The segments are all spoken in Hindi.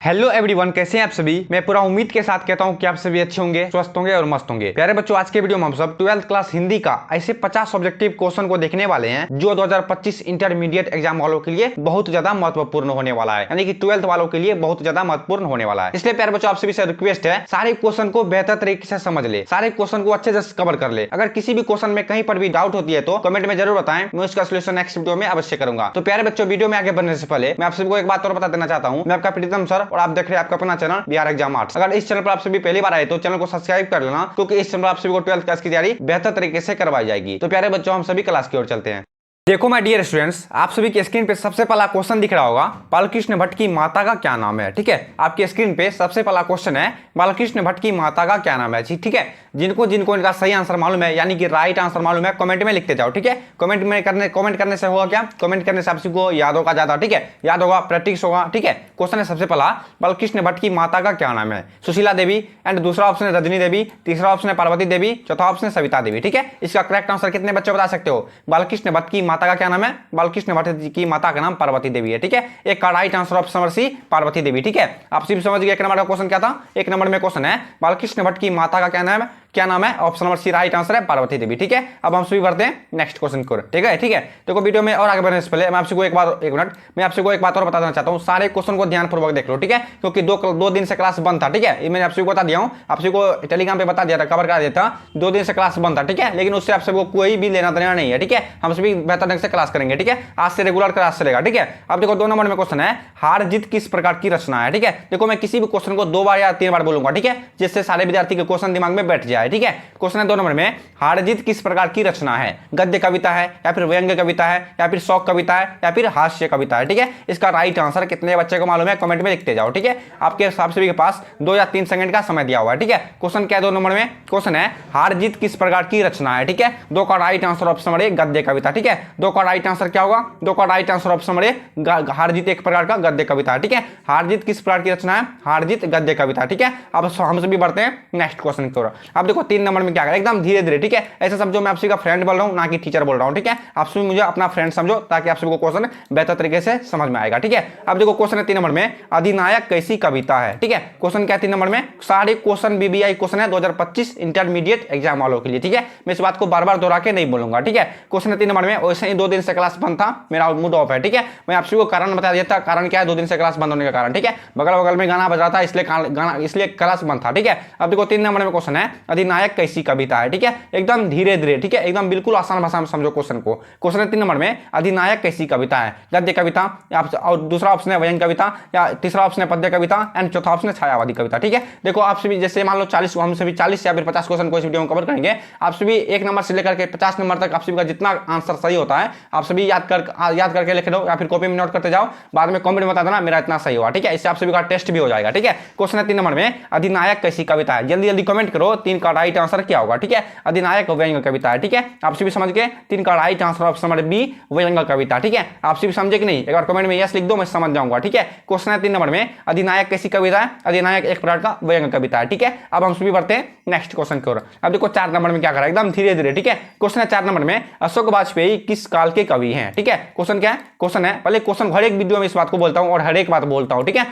हेलो एवरीवन, कैसे हैं आप सभी। मैं पूरा उम्मीद के साथ कहता हूं कि आप सभी अच्छे होंगे, स्वस्थ होंगे और मस्त होंगे। प्यारे बच्चों, आज के वीडियो में हम सब 12th क्लास हिंदी का ऐसे 50 ऑब्जेक्टिव क्वेश्चन को देखने वाले हैं जो 2025 इंटरमीडिएट एग्जाम वालों के लिए बहुत ज्यादा महत्वपूर्ण होने वाला है, यानी कि 12th वालों के लिए बहुत ज्यादा महत्वपूर्ण होने वाला है। इसलिए प्यारे बच्चों, आप सभी से रिक्वेस्ट है, सारे क्वेश्चन को बेहतर तरीके से समझ ले, सारे क्वेश्चन को अच्छे से कवर कर ले। अगर किसी भी क्वेश्चन में कहीं पर भी डाउट होती है तो कमेंट में जरूर बताएं, मैं उसका सोल्यूशन नेक्स्ट वीडियो में अवश्य करूंगा। तो प्यारे बच्चों, वीडियो में आगे बढ़ने से पहले मैं आप सभी को एक बात और बता देना चाहता हूं। मैं आपका प्रीतम सर और आप देख रहे हैं आपका चैनल बिहार एग्जाम आर्ट्स। अगर इस चैनल पर आप सभी पहली बार आए तो चैनल को सब्सक्राइब कर लेना, क्योंकि इस चैनल पर आप सभी को 12th क्लास की तैयारी बेहतर तरीके से करवाई जाएगी। तो प्यारे बच्चों, हम सभी क्लास की ओर चलते हैं। देखो माय डियर स्टूडेंट्स, आप सभी की स्क्रीन पे सबसे पहला क्वेश्चन दिख रहा होगा, बालकृष्ण भट्ट की माता का क्या नाम है। ठीक है, आपकी स्क्रीन पे सबसे पहला क्वेश्चन है, बालकृष्ण भट्ट की माता का क्या नाम है। ठीक है, जिनको जिनको इनका सही आंसर मालूम है, यानी कि राइट आंसर मालूम है, कमेंट में लिखते जाओ। ठीक है, कमेंट करने से होगा क्या, कमेंट करने से आप सभी को याद होगा ज्यादा। ठीक है, याद होगा, प्रैक्टिस होगा। ठीक है, क्वेश्चन है सबसे पहला, बालकृष्ण भट्ट की माता का क्या नाम है। सुशीला देवी, एंड दूसरा ऑप्शन है रजनी देवी, तीसरा ऑप्शन है पार्वती देवी, चौथा ऑप्शन है सविता देवी। ठीक है, इसका करेक्ट आंसर कितने बच्चे बता सकते हो। बालकृष्ण भट्ट की माता का क्या नाम है, बालकृष्ण भट्ट जी की माता का नाम पार्वती देवी है। ठीक है, एक का right answer option number C Parvati Devi. ठीक है, आप सिर्फ समझ गए एक नंबर का क्वेश्चन क्या था। एक नंबर में क्वेश्चन है, बालकृष्ण भट्ट की माता का क्या नाम है, option number C right answer है पार्वती देवी। ठीक है, अब हम सभी बढ़ते हैं नेक्स्ट क्वेश्चन को। ठीक है, देखो वीडियो में और आगे बढ़ने से पहले मैं आपसे को एक बात और बता देना चाहता हूं। सारे क्वेश्चन को ध्यानपूर्वक देख लो। ठीक है, क्योंकि दो दिन से क्लास बंद था। ठीक है, मैं आपसे बता दिया हूं, आपसे को टेलीग्राम पे बता दिया था, कवर करा दिया था, 2 दिन से क्लास बंद था। ठीक है, लेकिन उससे आप सबको कोई भी लेना देना नहीं है। ठीक है, हम सभी बेहतर ढंग से क्लास करेंगे। ठीक है, आज से रेगुलर क्लास चलेगा। ठीक है, अब देखो 2 नंबर में क्वेश्चन है, हार जीत किस प्रकार की रचना है। ठीक है, देखो मैं किसी भी क्वेश्चन को 2 बार या 3 बार बोलूंगा। ठीक है, जिससे सारे विद्यार्थी के क्वेश्चन दिमाग में बैठ जाए। ठीक है, क्वेश्चन 2 नंबर में, हार जीत किस प्रकार की रचना है। गद्य कविता है, या फिर व्यंग्य कविता है, या फिर शौक कविता है, या फिर हास्य कविता है। ठीक है, इसका राइट आंसर कितने बच्चे को मालूम है, कमेंट में लिखते जाओ। ठीक है, आपके हिसाब से भी के पास 2 या 3 सेकंड का समय दिया हुआ है। ठीक है, क्वेश्चन क्या है 2 नंबर में, क्वेश्चन है हार जीत किस प्रकार की रचना है। ठीक है, 2 का राइट आंसर ऑप्शन नंबर ए गद्य कविता। ठीक है, 2 का राइट आंसर क्या होगा, 2 का राइट आंसर ऑप्शन नंबर ए हार जीत एक प्रकार का गद्य कविता है। ठीक है, हार जीत किस प्रकार की रचना है, हार जीत गद्य कविता। ठीक है, अब हम सभी बढ़ते हैं नेक्स्ट क्वेश्चन की ओर। अब देखो 3 नंबर में क्या करें, एकदम धीरे धीरे। ठीक है, ऐसा समझो मैं आप सभी का फ्रेंड बोल रहा हूं, ना कि टीचर बोल रहा हूं। ठीक है, आप सभी मुझे अपना फ्रेंड समझो, ताकि आप सभी को क्वेश्चन बेहतर तरीके से समझ में आएगा। ठीक है, अब देखो क्वेश्चन है 3 नंबर में, अधिनायक कैसी कविता है। ठीक है, क्वेश्चन क्या है 3 नंबर में, सारे क्वेश्चन बीबीआई क्वेश्चन है 2025 इंटरमीडिएट एग्जाम वालों के लिए। ठीक है, मैं इस बात को बार बार दोहरा के नहीं बोलूंगा। ठीक है, क्वेश्चन है 3 नंबर में, वैसे ही 2 दिन से क्लास बंद था, मेरा मूड ऑफ है। ठीक है, मैं आप सभी को कारण बता दिया था, कारण क्या है 2 दिन से क्लास बंद होने का कारण। ठीक है, बगल में गाना बज रहा था, इसलिए क्लास बंद था। ठीक है, अब देखो 3 नंबर में क्वेश्चन है, अधिनायक कैसी कविता है। ठीक है, एकदम धीरे धीरे। ठीक है, एकदम बिल्कुल आसान भाषा में समझो क्वेश्चन को। क्वेश्चन है 3 नंबर में, अधिनायक कैसी कविता है, गद्य कविता, और दूसरा ऑप्शन है व्यंग्य कविता, या तीसरा ऑप्शन है पद्य कविता, एंड चौथा ऑप्शन है छायावादी कविता। ठीक है, देखो आप सभी जैसे मान लो 40, हम सभी 40 या फिर 50 क्वेश्चन को इस वीडियो में कवर करेंगे। आप सभी 1 नंबर से लेकर के 50 नंबर तक आप सभी का जितना आंसर सही होता है आप सभी याद करके लिख दो, या फिर कॉपी में नोट करते जाओ, बाद में कमेंट में बता देना मेरा इतना सही हुआ। ठीक है, इससे आप सभी का टेस्ट भी हो जाएगा। ठीक है, क्वेश्चन है 3 नंबर में, अधिनायक कैसी कविता है। जल्दी जल्दी कमेंट करो 3 का राइट आंसर क्या होगा। ठीक है, अधिनायक व्यंग्य कविता है। ठीक है, आप सभी समझ के 3 का right answer option number B व्यंग्य कविता। ठीक है, आप सभी समझे कि नहीं, एक बार कमेंट में यस लिख दो, मैं समझ जाऊंगा। ठीक है, क्वेश्चन है 3 नंबर में, अधिनायक कैसी कविता है, अधिनायक एक प्रकार का व्यंग्य कविता है। ठीक है, अब हम सभी बढ़ते हैं नेक्स्ट क्वेश्चन की ओर। अब देखो 4 नंबर में क्या करा, एकदम धीरे धीरे। ठीक है, क्वेश्चन है 4 नंबर में, अशोक वाजपेयी किस काल के कवि हैं। ठीक है, क्वेश्चन क्या है, क्वेश्चन है, पहले क्वेश्चन हर एक वीडियो में इस बात को बोलता हूं और हर एक बात बोलता हूं। ठीक है,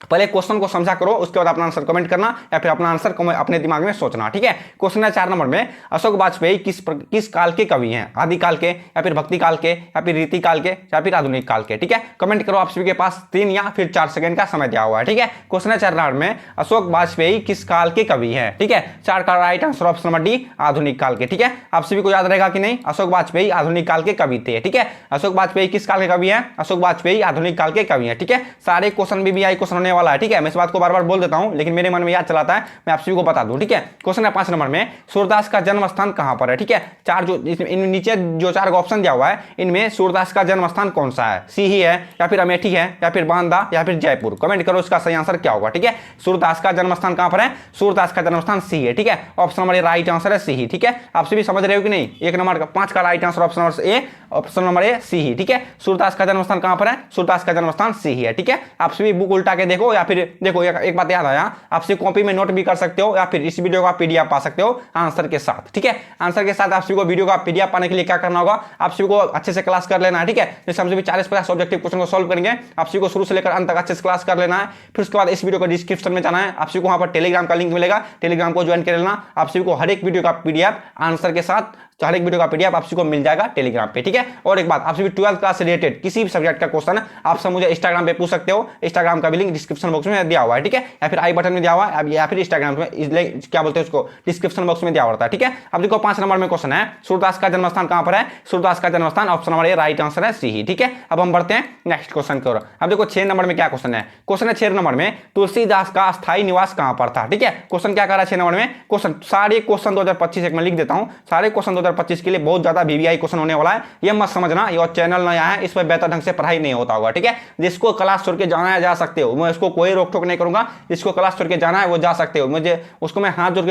पहले क्वेश्चन को समझा करो, उसके बाद अपना आंसर कमेंट करना, या फिर अपना आंसर अपने दिमाग में सोचना। ठीक है, क्वेश्चन है 4 नंबर में, अशोक वाजपेयी किस काल के कवि हैं, आदिकाल के, या फिर भक्ति काल के, या फिर रीति काल के, या फिर आधुनिक काल के। ठीक है, कमेंट करो, आप सभी के पास 3 या फिर 4 सेकंड का समय दिया हुआ है। ठीक है, क्वेश्चन है 4 नंबर में, अशोक वाजपेयी किस काल के कवि हैं। ठीक है, 4 का right answer option number D आधुनिक काल के। ठीक है, आप सभी को याद रहेगा कि नहीं, अशोक वाजपेयी आधुनिक काल के कवि थे। ठीक है, अशोक वाजपेयी किस काल के कवि हैं, अशोक वाजपेयी आधुनिक काल के कवि हैं। ठीक है, सारे क्वेश्चन बीबीआई क्वेश्चन होने वाला है। ठीक है, मैं को बार बार बोल देता हूं, लेकिन मेरे मन में याद चलाता है, मैं आप सभी को बता दूं। ठीक है, क्वेश्चन है 5 नंबर में, सूरदास का जन्म स्थान कहां पर है। ठीक है, नीचे जो 4 ऑप्शन दिया हुआ है, इनमें सूरदास का जन्म स्थान कौन सा है, सी ही है, या फिर अमेठी है, या फिर बांदा, या फिर जयपुर। कमेंट करो इसका सही आंसर क्या होगा। ठीक है, सूरदास का जन्म स्थान कहां पर है, सूरदास का जन्म स्थान सी है। ठीक है, ऑप्शन नंबर ए राइट आंसर है सी ही। ठीक है, आप सभी समझ रहे हो कि नहीं, 1 नंबर का 5 का right answer option number A सी ही। ठीक है, सूरदास का जन्म स्थान कहां पर है, सूरदास का जन्म स्थान सी ही है। ठीक है, आप सभी बुक उल्टा के देखो, देखो, या फिर देखो एक बात याद आया, आपसे कॉपी में नोट भी कर सकते हो या फिर इस वीडियो का पीडीएफ पा सकते हो आंसर के साथ। ठीक है, आंसर के साथ आप सभी को वीडियो का पीडीएफ पाने के लिए क्या करना होगा, आप सभी को अच्छे से क्लास कर लेना है। ठीक है, जैसे हम सभी 40-50 ऑब्जेक्टिव क्वेश्चन को सॉल्व करेंगे, आप सभी को शुरू से लेकर अंत तक अच्छे से क्लास कर लेना है। फिर उसके बाद इस वीडियो को डिस्क्रिप्शन में जाना है, आप सभी को वहां पर टेलीग्राम का लिंक मिलेगा, टेलीग्राम को ज्वाइन कर लेना। आप सभी को हर एक वीडियो का पीडीएफ आंसर के साथ, हर एक वीडियो का पीडीएफ आप सभी को मिल जाएगा टेलीग्राम पे। ठीक है, और एक बात, आप सभी 12th क्लास से रिलेटेड किसी भी सब्जेक्ट का क्वेश्चन आप सब मुझे इंस्टाग्राम पे पूछ सकते हो, इंस्टाग्राम का भी लिंक डिस्क्रिप्शन बॉक्स में दिया हुआ है। ठीक है, या फिर आई बटन में दिया हुआ है, या फिर इंस्टाग्राम में क्या बोलते हैं उसको, डिस्क्रिप्शन बॉक्स में दिया हुआ है। ठीक है, अब देखो 5 नंबर में क्वेश्चन है, सूरदास का जन्मस्थान कहां पर है, सूरदास का जन्मस्थान ऑप्शन नंबर ए राइट आंसर है सी ही। ठीक है, अब हम बढ़ते हैं नेक्स्ट क्वेश्चन की ओर। अब देखो 6 नंबर में क्या क्वेश्चन है, क्वेश्चन है 6 नंबर में तुलसीदास का स्थायी निवास कहां पर था। ठीक है, क्वेश्चन क्या कर रहा है 6 नंबर में, क्वेश्चन सारे क्वेश्चन 2025 एक मैं लिख देता हूं, सारे क्वेश्चन 2025 के लिए बहुत ज्यादा वीवीआई क्वेश्चन होने वाला है, ये मत समझना, ये चैनल नया है, इस पर बेहतर ढंग से पढ़ाई नहीं होता होगा। ठीक है, जिसको क्लास छोड़ के जाना है जा सकते हो, मैं इसको कोई रोक टोक नहीं करूंगा, जिसको क्लास छोड़ के जाना है वो जा सकते हो। मुझे उसको मैं हाथ जोड़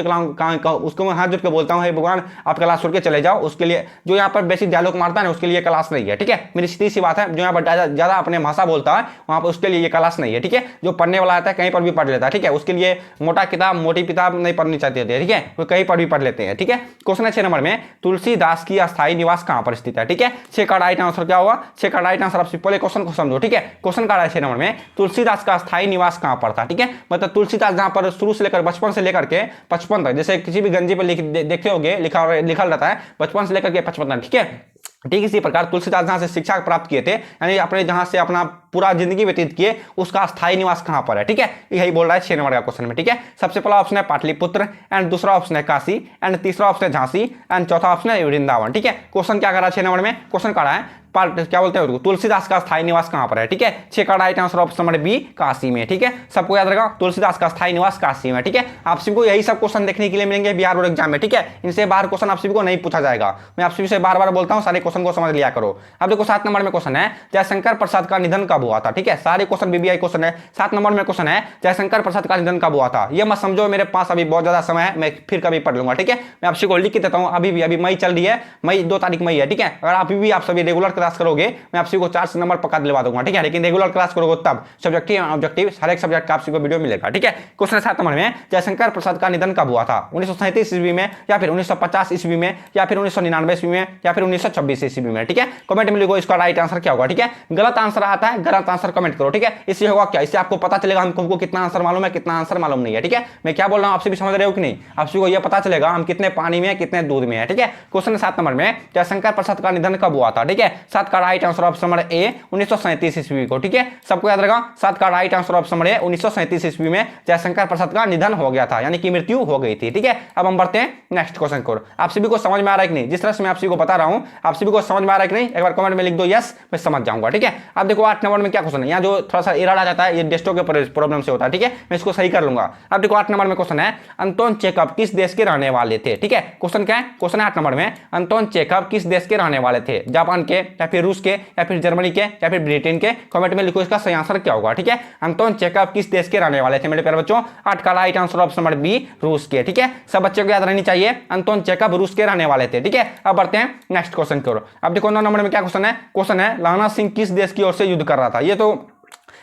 के बोलता हूँ, हे भगवान आप क्लास छोड़ के चले जाओ, उसके लिए जो यहाँ पर बेसिक डायलॉग मारता है ना उसके लिए क्लास नहीं है। ठीक है, मेरी सीधी सी बात है, जो यहाँ पर ज्यादा अपने भाषा बोलता है वहां पर उसके लिए ये क्लास नहीं है। ठीक है, जो पढ़ने वाला आता है कहीं पर भी पढ़ लेता है। ठीक है, उसके लिए मोटा किताब मोटी किताब नहीं पढ़नी चाहते थे। ठीक है, वो कहीं पर भी पढ़ लेते हैं। ठीक है, क्वेश्चन है 6 नंबर में तुलसीदास की अस्थायी निवास कहां पर स्थित है। ठीक है, 6 का राइट आंसर क्या होगा, 6 का राइट आंसर आप पहले क्वेश्चन को समझो। ठीक है, क्वेश्चन का राइट 6 नंबर में तुलसीदास का अस्थायी निवास कहां पर था। ठीक है, मतलब तुलसीदास जहां पर शुरू से लेकर बचपन से लेकर के 55 तक, जैसे किसी भी गंजी पर देखे होंगे लिखा रहता है बचपन से लेकर के 55 तक। ठीक है, ठीक इसी प्रकार तुलसीदास जहां से शिक्षा प्राप्त किए थे, यानी अपने जहां से अपना पूरा जिंदगी व्यतीत किए, उसका स्थायी निवास कहां पर है। ठीक है, यही बोल रहा है 6 नंबर का क्वेश्चन में। ठीक है, सबसे पहला ऑप्शन है पाटलिपुत्र, एंड दूसरा ऑप्शन है काशी, एंड तीसरा ऑप्शन है झांसी, एंड चौथा ऑप्शन है वृंदावन। ठीक है, क्वेश्चन क्या कर रहा है 6 नंबर में, क्वेश्चन कर रहा है क्या बोलते हैं तुलसीदास का स्थायी निवास कहां पर है। ठीक है, 6 का right answer option number B Kashi में। ठीक है, सबको याद रखा तुलसीदास का स्थायी निवास काशी में। ठीक है, आप सभी को यही सब क्वेश्चन देखने के लिए मिलेंगे बिहार बोर्ड एग्जाम में। ठीक है, इनसे बाहर क्वेश्चन आप सभी को नहीं पूछा जाएगा, मैं आप सभी से बार बार बोलता हूं, सारे क्वेश्चन को समझ लिया करो। अब देखो 7 नंबर में क्वेश्चन है जयशंकर प्रसाद का निधन कब हुआ था। ठीक है, सारे क्वेश्चन बीबीआई क्वेश्चन है। 7 नंबर में क्वेश्चन है जयशंकर प्रसाद का निधन कब हुआ था। ये मत समझो मेरे पास अभी बहुत ज्यादा समय है, मैं फिर कभी पढ़ लूंगा। ठीक है, मैं आप सभी को लिख के देता हूं, अभी मई चल रही है, मई 2 तारीख मई है। ठीक है, अगर अभी भी आप सभी रेगुलर क्लास करोगे मैं आप सभी को 4 नंबर पक्का दिलवा दूंगा। ठीक है, लेकिन रेगुलर क्लास करोगे तब सब्जेक्टिव ऑब्जेक्टिव हर एक सब्जेक्ट का आप सभी को वीडियो मिलेगा। ठीक है, क्वेश्चन 7 नंबर में जयशंकर प्रसाद का निधन कब हुआ था, 1937 ईस्वी में, या फिर 1950 ईस्वी में, या फिर 1999 ईस्वी में, या फिर 1926 ईस्वी में। ठीक है, कमेंट में लिखो इसका राइट आंसर क्या होगा। ठीक है, गलत आंसर आता है गलत आंसर कमेंट करो। ठीक है, इससे होगा क्या, इससे आपको पता चलेगा हमको कितना आंसर मालूम है कितना आंसर मालूम नहीं है। ठीक है, मैं क्या बोल रहा हूं आपसे भी समझ रहे हो कि नहीं, आप सभी को यह पता चलेगा हम कितने पानी में कितने दूध में है। ठीक है, क्वेश्चन 7 नंबर में जयशंकर प्रसाद का निधन कब हुआ था। ठीक है, 7 का राइट आंसर ऑप्शन नंबर ए 1937 ईस्वी को। ठीक है, सबको याद रखा 7 का राइट आंसर ऑप्शन नंबर ए 1937 ईस्वी में जयशंकर प्रसाद का निधन हो गया था, यानी कि मृत्यु हो गई थी। ठीक है, अब हम बढ़ते हैं नेक्स्ट क्वेश्चन को। आप सभी को समझ में आ रहा है कि नहीं, जिस तरह से मैं आप सभी को बता रहा हूं आप सभी को समझ में आ रहा है कि नहीं, एक बार कमेंट में लिख दो यस, मैं समझ जाऊंगा। ठीक है, अब देखो 8 नंबर में क्या क्वेश्चन है, यहाँ जो थोड़ा सा एरर आ जाता है ये डेस्टो के प्रॉब्लम से होता है। ठीक है, मैं इसको सही कर लूंगा। अब देखो 8 नंबर में क्वेश्चन है अंटोन चेखव किस देश के रहने वाले थे। ठीक है, क्वेश्चन क्या है, क्वेश्चन 8 नंबर में अंटोन चेखव किस देश के रहने वाले थे, जापान के, या फिर रूस के, या फिर जर्मनी के, या फिर ब्रिटेन के। कमेंट में लिखो इसका सही आंसर क्या होगा। ठीक है, अंटोन चेखव किस देश के रहने वाले थे मेरे प्यारे बच्चों, 8 का right answer option number B रूस के। ठीक है, सब बच्चों को याद रहनी चाहिए अंटोन चेखव रूस के रहने वाले थे। ठीक है, अब बढ़ते हैं नेक्स्ट क्वेश्चन की ओर। अब देखो 9 नंबर में क्या क्वेश्चन है, क्वेश्चन है लाना सिंह किस देश की ओर से युद्ध कर रहा था। ये तो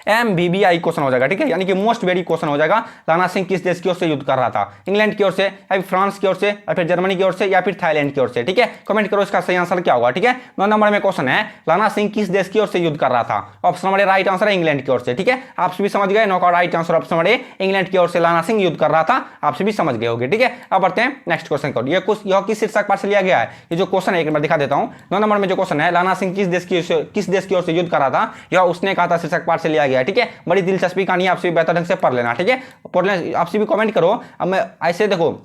MBBI क्वेश्चन हो जाएगा। ठीक है, यानी कि मोस्ट वेरी क्वेश्चन हो जाएगा, लाना सिंह किस देश की ओर से युद्ध कर रहा था, इंग्लैंड की ओर से, या फिर फ्रांस की ओर से, या फिर जर्मनी की ओर से, या फिर थाईलैंड की ओर से। ठीक है, कमेंट करो इसका सही आंसर क्या होगा। ठीक है, 9 नंबर में क्वेश्चन है लाना सिंह किस देश की ओर से युद्ध कर रहा था, ऑप्शन नंबर राइट आंसर है इंग्लैंड की ओर से। ठीक है, आप सभी समझ गए, 9 का right answer option number England की ओर से लाना सिंह युद्ध कर रहा था, आप सभी समझ गए होंगे। ठीक है, अब बढ़ते हैं नेक्स्ट क्वेश्चन को। यह किस शीर्षक पर से लिया गया है, ये जो क्वेश्चन है एक बार दिखा देता हूं। 9 नंबर में जो क्वेश्चन है लाना सिंह किस देश की ओर से युद्ध कर रहा था, यह उसने कहा था शीर्षक पर से लिया गया है। ठीक है, बड़ी दिलचस्पी कहानी आप सभी बेहतर ढंग से पढ़ लेना। ठीक है, पढ़ लें, आप सभी कमेंट करो। अब मैं ऐसे देखो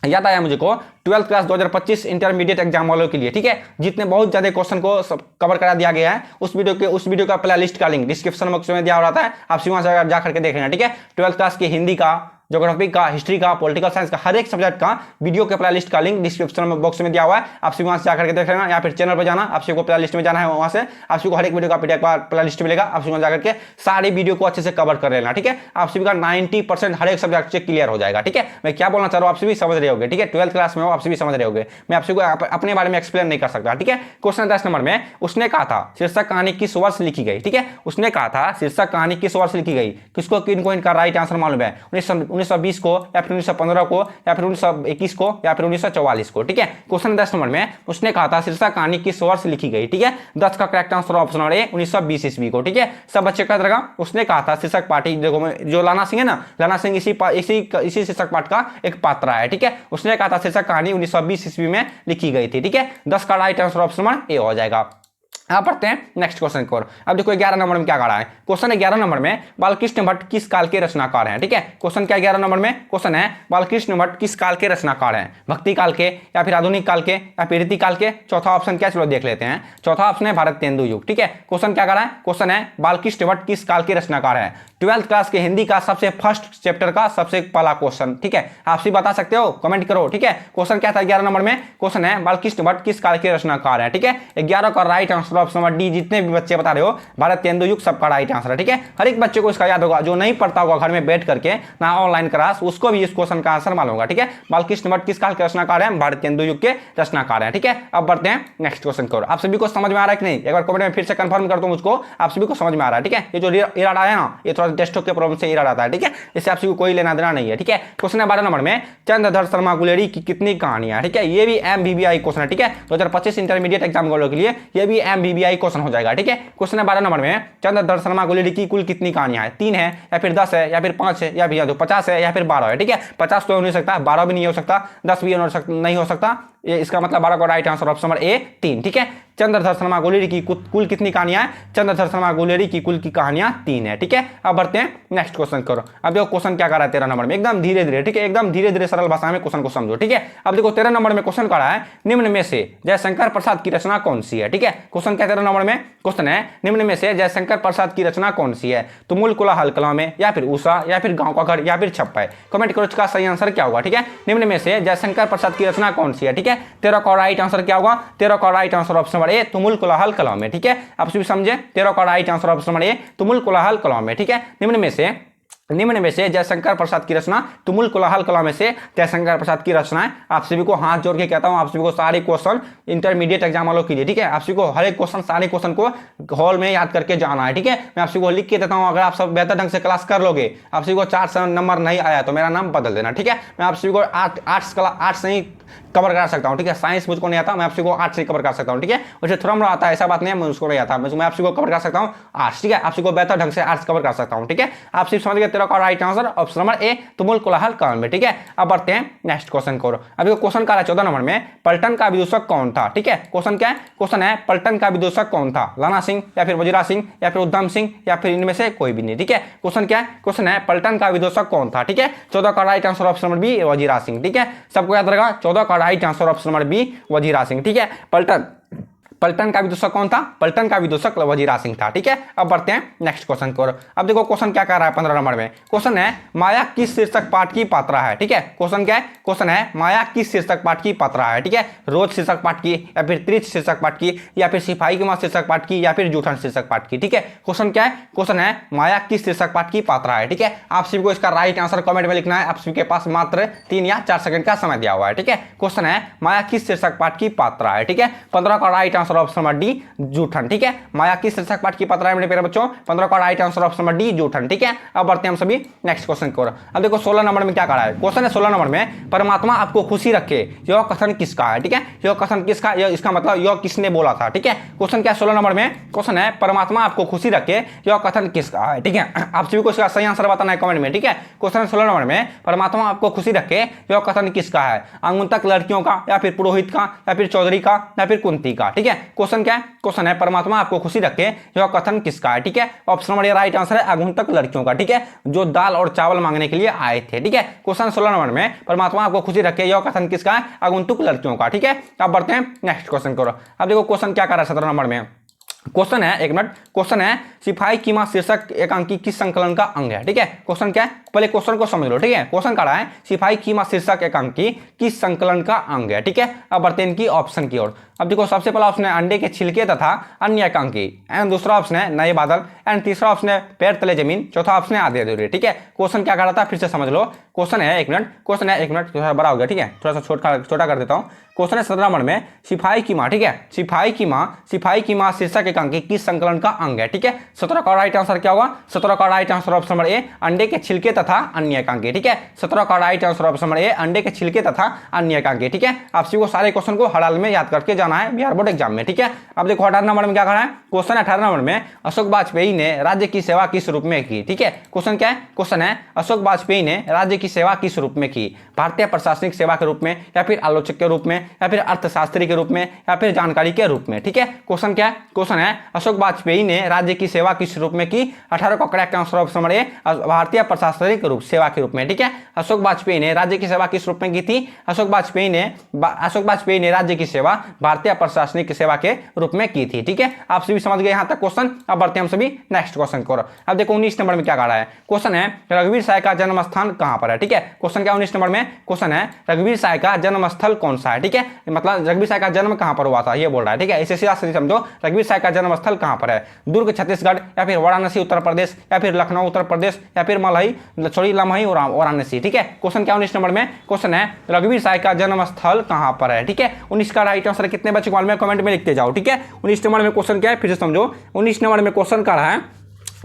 याद आया मुझे को 12th क्लास 2025 इंटरमीडिएट एग्जाम वालों के लिए। ठीक है, जितने बहुत ज्यादा क्वेश्चन को कवर करा दिया गया है, उस वीडियो का प्ले लिस्ट का लिंक डिस्क्रिप्शन बॉक्स में दिया रहता है, आप वहां से जा करके देख लेना। ठीक है, 12th क्लास की हिंदी का ज्योग्राफी का, हिस्ट्री का, पॉलिटिकल साइंस का, हर एक सब्जेक्ट का वीडियो के प्ले लिस्ट का लिंक डिस्क्रिप्शन में बॉक्स में दिया हुआ है। आप सभी वहां से जाकर के देख लेना, या फिर चैनल पर जाना, आप सभी को प्ले लिस्ट में जाना है, वहां से आप सभी को हर एक वीडियो का पीडीएफ प्ले लिस्ट मिलेगा। आप सभी जाकर के सारी वीडियो को अच्छे से कवर कर लेना, ठीक है। आप सभी का 90% हर एक सब्जेक्ट से क्लियर हो जाएगा, ठीक है। मैं क्या बोलना चाह रहा हूं आप सभी समझ रहे होगे, ठीक है। 12th क्लास में हो, आप सभी समझ रहे होगे, मैं आप सभी को अपने बारे में एक्सप्लेन नहीं कर सकता, ठीक है। क्वेश्चन 10 नंबर में उसने कहा था शीर्षक कहानी किस वर्ष लिखी गई, ठीक है। उसने कहा था शीर्षक कहानी किस वर्ष लिखी गई, किसको किनको इनका राइट आंसर मालूम है, 1920 को या फिर 1915 को या फिर 1921 को या फिर 1944 को, ठीक है। क्वेश्चन 10 नंबर में उसने कहा था शीर्षक कहानी किस वर्ष लिखी गई, ठीक है। 10 का करेक्ट आंसर ऑप्शन नंबर ए 1920 ईस्वी को, ठीक है। सब बच्चे का रहेगा उसने कहा था शीर्षक पार्टी, देखो जो लाना सिंह है ना, लाना सिंह इसी शीर्षक पाठ का एक पात्र है, ठीक है। उसने कहा था शीर्षक कहानी 1920 ईस्वी में लिखी गई थी, ठीक है। 10 का राइट आंसर ऑप्शन नंबर ए हो जाएगा। आप पढ़ते हैं नेक्स्ट क्वेश्चन को। अब देखो 11 नंबर में क्या कहा है क्वेश्चन। 11 नंबर में बालकृष्ण भट्ट किस काल के रचनाकार हैं, ठीक है। क्वेश्चन क्या 11 नंबर में क्वेश्चन है बालकृष्ण भट्ट किस काल के रचनाकार हैं, भक्ति काल के या फिर आधुनिक काल के या फिर रीति काल के। चौथा ऑप्शन क्या, चलो देख लेते हैं। चौथा ऑप्शन है भारतेंदु युग, ठीक है। क्वेश्चन क्या कर रहा है, क्वेश्चन है बालकृष्ण भट्ट किस काल के रचनाकार है। 12th क्लास के हिंदी का सबसे फर्स्ट चैप्टर का सबसे पहला क्वेश्चन, ठीक है। आप भी बता सकते हो, कमेंट करो, ठीक है। क्वेश्चन क्या था 11 नंबर में, क्वेश्चन है बालकृष्ण भट्ट किस काल के रचनाकार है, ठीक है। 11 का right answer option number D. जितने भी बच्चे बता रहे हो भारतेंदु युग सबका राइट आंसर है, ठीक है। हर एक बच्चे को इसका याद होगा, जो नहीं पढ़ता होगा घर में बैठ करके ना ऑनलाइन क्लास, उसको भी इस क्वेश्चन का आंसर मालूम होगा, ठीक है। बालकृष्ण भट्ट किस काल के रचनाकार है, भारतेंदु युग के रचनाकार है, ठीक है। अब बढ़ते हैं नेक्स्ट क्वेश्चन की ओर। आप सभी को समझ में आ रहा है कि नहीं, एक बार कमेंट में फिर से कंफर्म कर दो मुझको, आप सभी को समझ में आ रहा है, ठीक है। ये जो इरादा है ना, ये थोड़ा टेस्टों के प्रॉब्लम से इरादा आता है, ठीक है। इससे आप सभी को कोई लेना देना नहीं है, ठीक है। क्वेश्चन है 12 नंबर में चंद्रधर शर्मा गुलेरी की कितनी कहानियां, ठीक है। ये भी MBBI क्वेश्चन है, ठीक है। 2025 इंटरमीडिएट एग्जाम वालों के लिए ये भी MBBI क्वेश्चन हो जाएगा, ठीक है। क्वेश्चन है 12 नंबर में चंद्रधर शर्मा गुलेरी की कुल कितनी कहानियां हैं, 3 है या फिर 10 है या फिर 5 है या फिर 50 है या फिर 12 है, ठीक है। 50 तो हो नहीं सकता, 12 भी नहीं हो सकता, 10 भी नहीं हो सकता, ये इसका मतलब 12 का राइट आंसर ऑप्शन नंबर ए 3, ठीक है। चंद्रधर शर्मा गुलेरी की कुल कितनी कहानियां हैं, चंद्रधर शर्मा गुलेरी की कुल की कहानियां 3 है, ठीक है। अब बढ़ते हैं नेक्स्ट क्वेश्चन करो। अब देखो क्वेश्चन क्या कर रहा है 13 नंबर में, एकदम धीरे धीरे, ठीक है, एकदम धीरे धीरे सरल भाषा में क्वेश्चन को समझो, ठीक है। अब देखो 13 नंबर में क्वेश्चन कर रहा है निम्न में से जयशंकर प्रसाद की रचना कौन सी है, ठीक है। क्वेश्चन क्या 13 नंबर में क्वेश्चन है निम्न में से जयशंकर प्रसाद की रचना कौन सी है, तुमुल कोलाहल कलामे या फिर उषा या फिर गांव का घर या फिर छप्पा है। कमेंट करो इसका सही आंसर क्या होगा, ठीक है। निम्न में से जयशंकर प्रसाद की रचना कौन सी है, ठीक है। 13 का राइट आंसर क्या होगा, 13 का right answer option number A तुमुल कोलाहल कलामे, ठीक है। आप सभी समझे, 13 का right answer option number A तुमुल कोलाहल कलामे, ठीक है। निम्न में से जयशंकर प्रसाद की रचना तुमुल कोलाहल कलामे से जयशंकर प्रसाद की रचना है। आप सभी को हाथ जोड़ के कहता हूं, आप सभी को सारे क्वेश्चन इंटरमीडिएट एग्जाम वालों के लिए, ठीक है। आप सभी को हर एक क्वेश्चन, सारे क्वेश्चन को हॉल में याद करके जाना है, ठीक है। मैं आप सभी को लिख के देता हूं, अगर आप सब बेहतर ढंग से क्लास कर लोगे, आप सभी को 4 नंबर नहीं आया तो मेरा नाम बदल देना, ठीक है। मैं आप सभी को आर्ट्स से ही कवर करा सकता हूं, ठीक है। साइंस मुझको नहीं आता, मैं आप सभी को आर्ट्स से कवर कर सकता हूं, ठीक है। वैसे थोड़ा मोड़ा आता है, ऐसा बात नहीं है मैं उसको नहीं आता, मैं आप सभी को कवर कर सकता हूं आर्ट्स, ठीक है। आप सभी को बेहतर ढंग से आर्ट्स कवर कर सकता हूं, ठीक है। आप सभी समझ गए, 13 का right answer option number A तुमुल कोलाहल कलामे, ठीक है। अब बढ़ते हैं नेक्स्ट क्वेश्चन को। अभी क्वेश्चन का 14 नंबर में पलटन का विदूषक कौन था, ठीक है। क्वेश्चन क्या है, क्वेश्चन है पलटन का विदूषक कौन था, लाना सिंह या फिर वजीरा सिंह या फिर उधम सिंह या फिर इनमें से कोई भी नहीं, ठीक है। क्वेश्चन क्या है, क्वेश्चन है पलटन का विदूषक कौन था, ठीक है। 14 का right answer option number B Wazira Singh, ठीक है। सबको याद रहेगा 14 का right answer option number B Wazira Singh, ठीक है। पलटन का विदूषक कौन था, पलटन का विदूषक वजीरा सिंह था, ठीक है। अब बढ़ते हैं नेक्स्ट क्वेश्चन को। अब देखो क्वेश्चन क्या कर रहा है 15 नंबर में, क्वेश्चन है माया किस शीर्षक पाठ की पात्रा है, ठीक है। क्वेश्चन क्या है, क्वेश्चन है माया किस शीर्षक पाठ की पात्रा है, ठीक है। रोज शीर्षक पाठ की या फिर त्रिच शीर्षक पाठ की या फिर सिपाही की मां शीर्षक पाठ की या फिर जूठन शीर्षक पाठ की, ठीक है। क्वेश्चन क्या है, क्वेश्चन है माया किस शीर्षक पाठ की पात्रा है, ठीक है। आप सभी को इसका राइट आंसर कमेंट में लिखना है, आप सभी के पास मात्र 3 या 4 सेकंड का समय दिया हुआ है, ठीक है। क्वेश्चन है माया किस शीर्षक पाठ की पात्रा है, ठीक है। 15 का right answer option number D Joothan, ठीक है। माया किस शीर्षक पाठ की पात्रा है मेरे प्यारे बच्चों, 15 का right answer option number D Joothan, ठीक है। अब बढ़ते हैं हम सभी नेक्स्ट क्वेश्चन की ओर। अब देखो 16 नंबर में क्या कहा है, क्वेश्चन है 16 नंबर में परमात्मा आपको खुशी रखे यह कथन किसका है, ठीक है। यह कथन किसका, यह इसका मतलब यह किसने बोला था, ठीक है। क्वेश्चन क्या है 16 नंबर में, क्वेश्चन है परमात्मा आपको खुशी रखे यह कथन किसका है, ठीक है। आप सभी को इसका सही आंसर बताना है कमेंट में, ठीक है। क्वेश्चन है 16 नंबर में परमात्मा आपको खुशी रखे यह कथन किसका है, आगंतुक लड़कियों का या फिर पुरोहित का या फिर चौधरी का या फिर कुंती का, ठीक है। क्वेश्चन क्या है, क्वेश्चन है परमात्मा आपको खुशी रखे यह कथन किसका है, ठीक है। ऑप्शन नंबर ए राइट आंसर है आगंतुक लड़कियों का, ठीक है, जो दाल और चावल मांगने के लिए आए थे, ठीक है। क्वेश्चन 16 नंबर में परमात्मा आपको खुशी रखे यह कथन किसका है, आगंतुक लड़कियों का, ठीक है। अब बढ़ते हैं नेक्स्ट क्वेश्चन को। अब देखो क्वेश्चन क्या कर रहा है 17 नंबर में, क्वेश्चन है, एक मिनट, क्वेश्चन है सिपाही की मां शीर्षक एकांकी किस संकलन का अंग है? ठीक है, क्वेश्चन क्या है, पहले क्वेश्चन को समझ लो। ठीक है, क्वेश्चन कह रहा है सिपाही की मां शीर्षक एकांकी किस संकलन का अंग है? ठीक है, अब बढ़ते हैं इनकी ऑप्शन की ओर। अब देखो, सबसे पहला ऑप्शन है अंडे के छिलके तथा अन्य एकांकी, एंड दूसरा ऑप्शन है नए बादल, एंड तीसरा ऑप्शन है पैर तले जमीन, चौथा ऑप्शन है आधे अधूरे। ठीक है, क्वेश्चन क्या कह रहा था फिर से समझ लो। क्वेश्चन है, एक मिनट, क्वेश्चन है, एक मिनट, थोड़ा बड़ा हो गया। ठीक है, थोड़ा सा छोटा कर देता हूँ। क्वेश्चन है 17 नंबर में सिपाही की मां, ठीक है, सिपाही की मां शीर्षक एकांकी किस संकलन का अंग है? ठीक है, 17 का राइट आंसर क्या होगा? 17 का राइट आंसर ऑप्शन नंबर ए अंडे के छिलके तथा अन्य एकांकी। ठीक है, 17 का राइट आंसर ऑप्शन नंबर ए अंडे के छिलके तथा अन्य एकांकी। ठीक है, आप सभी को सारे क्वेश्चन को हर हाल में याद करके जाना है बिहार बोर्ड एग्जाम में। ठीक है, अब देखो 18 नंबर में क्या कहा है, क्वेश्चन 18 नंबर में अशोक वाजपेयी ने राज्य की सेवा किस रूप में की? ठीक है, क्वेश्चन क्या है, क्वेश्चन है अशोक वाजपेयी ने राज्य की सेवा किस रूप में की? भारतीय प्रशासनिक सेवा के रूप में, या फिर आलोचक के रूप में, या फिर अर्थशास्त्री के रूप में, या फिर जानकारी के रूप में? ठीक है, क्वेश्चन क्या है, क्वेश्चन है अशोक वाजपेयी ने राज्य की सेवा किस रूप में की? 18 का करेक्ट आंसर ऑप्शन नंबर ए भारतीय प्रशासनिक रूप सेवा के रूप में। ठीक है, अशोक वाजपेयी ने राज्य की सेवा किस रूप में की थी? अशोक वाजपेयी ने राज्य की सेवा भारतीय प्रशासनिक सेवा के रूप में की थी। ठीक है, आप सभी समझ गए यहां तक क्वेश्चन। अब बढ़ते हैं हम सभी नेक्स्ट क्वेश्चन को। अब देखो 19 नंबर में क्या कह रहा है, क्वेश्चन है रघुवीर साय का जन्म स्थान कहां पर है? ठीक है, क्वेश्चन क्या 19 नंबर में, क्वेश्चन है रघुवीर साय का जन्म स्थल कौन सा है? ठीक है, मतलब रघुवीर साय का जन्म कहां पर हुआ था ये बोल रहा है। ठीक है, इसे सीधा समझो, रघुवीर साय का जन्म स्थल कहां पर है? दुर्ग छत्तीसगढ़, या फिर वाराणसी उत्तर प्रदेश, या फिर लखनऊ उत्तर प्रदेश, या फिर लमही वाराणसी। ठीक है, क्वेश्चन क्या 19 नंबर में, क्वेश्चन है रघुवीर साय का जन्म स्थल कहां पर है? ठीक है, 19 का राइट आंसर कितने बच्चों को मालूम है कमेंट में लिखते जाओ। ठीक है, 19 नंबर में क्वेश्चन क्या है फिर से समझो। 19 नंबर में क्वेश्चन कर रहा है,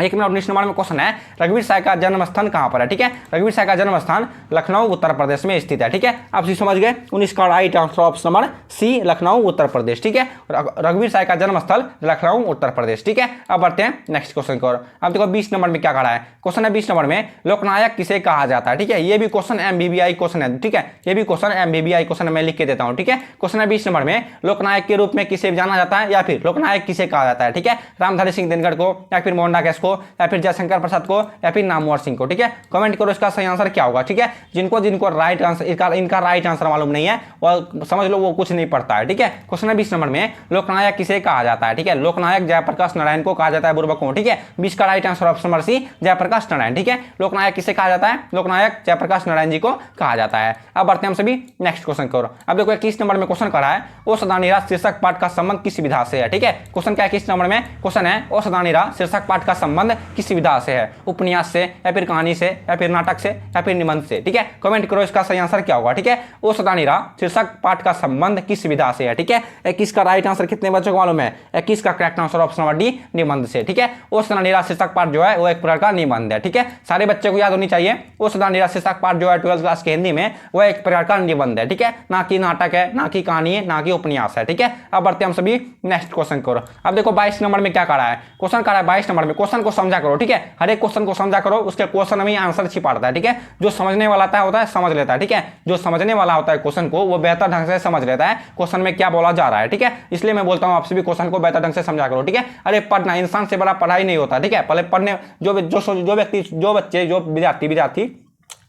एक मिनट, 19 नंबर में क्वेश्चन है रघुवीर साय का जन्म स्थान कहां पर है? ठीक है, रघुवीर साय का जन्म स्थान लखनऊ उत्तर प्रदेश में स्थित है। ठीक है, आप जी समझ गए, 19 का right answer option number C Lucknow Uttar Pradesh. ठीक है, रघुवीर साय का जन्म स्थल लखनऊ उत्तर प्रदेश। ठीक है, अब बढ़ते हैं नेक्स्ट क्वेश्चन को। अब देखो 20 नंबर में क्या कहा है, क्वेश्चन है 20 नंबर में लोकनायक किसे कहा जाता है? ठीक है, ये भी क्वेश्चन MBBI क्वेश्चन है। ठीक है, ये भी क्वेश्चन MBBI क्वेश्चन मैं लिख के देता हूं। ठीक है, क्वेश्चन है 20 नंबर में लोकनायक के रूप में किसे जाना जाता है, या फिर लोकनायक किसे कहा जाता है? ठीक है, रामधारी सिंह दिनकर को, या फिर मोहनदास को, या फिर जयशंकर प्रसाद को, या फिर नामवर सिंह को? ठीक है, कमेंट करो इसका सही आंसर क्या होगा। ठीक है, जिनको राइट आंसर इनका राइट आंसर मालूम नहीं है और समझ लो वो कुछ नहीं पढ़ता है। ठीक है, क्वेश्चन है 20 नंबर में लोकनायक किसे कहा जाता है? ठीक है, लोकनायक जयप्रकाश नारायण को कहा जाता है बुर्बकों। ठीक है, 20 का right answer option number C Jayaprakash Narayan. ठीक है, लोकनायक किसे कहा जाता है? लोकनायक जयप्रकाश नारायण जी को कहा जाता है। अब बढ़ते हैं हम सभी नेक्स्ट क्वेश्चन को। अब देखो 21 नंबर में क्वेश्चन कर रहा है ओ सदानीरा शीर्षक पाठ का संबंध किस विधा से है? ठीक है, क्वेश्चन क्या 21 नंबर में क्वेश्चन है ओ सदानीरा शीर्षक पाठ का संबंध किस विधा से है? उपन्यास से, या फिर कहानी से, या फिर नाटक से, या फिर निबंध से? ठीक है, कमेंट करो इसका सही आंसर क्या होगा। ठीक है, ओ सदानीरा शीर्षक पाठ का संबंध किस विधा से है? ठीक है, 21 का राइट आंसर कितने बच्चों को मालूम है? 21 का correct answer option number D निबंध से। ठीक है, ओ सदानीरा शीर्षक पाठ जो है वो एक प्रकार का निबंध है। ठीक है, सारे बच्चों को याद होनी चाहिए, ओ सदानीरा शीर्षक पाठ जो है 12th क्लास की हिंदी में वो एक प्रकार का निबंध है। ठीक है, ना कि नाटक है, ना कि कहानी है, ना कि उपन्यास है। ठीक है, अब बढ़ते हैं हम सभी नेक्स्ट क्वेश्चन को। अब देखो 22 नंबर में क्या कह रहा है, क्वेश्चन कह रहा है 22 नंबर में, क्वेश्चन को समझा करो। ठीक है, हर एक क्वेश्चन को समझा करो, उसके क्वेश्चन में आंसर छिपा रहता है। ठीक है, जो समझने वाला होता है समझ लेता है। ठीक है, जो समझने वाला होता है क्वेश्चन को वो बेहतर ढंग से समझ लेता है क्वेश्चन में क्या बोला जा रहा है। ठीक है, इसलिए मैं बोलता हूं आप सभी क्वेश्चन को बेहतर ढंग से समझा करो। ठीक है, अरे पढ़ना इंसान से बड़ा पढ़ाई नहीं होता। ठीक है, पहले पढ़ने जो व्यक्ति जो बच्चे जो विद्यार्थी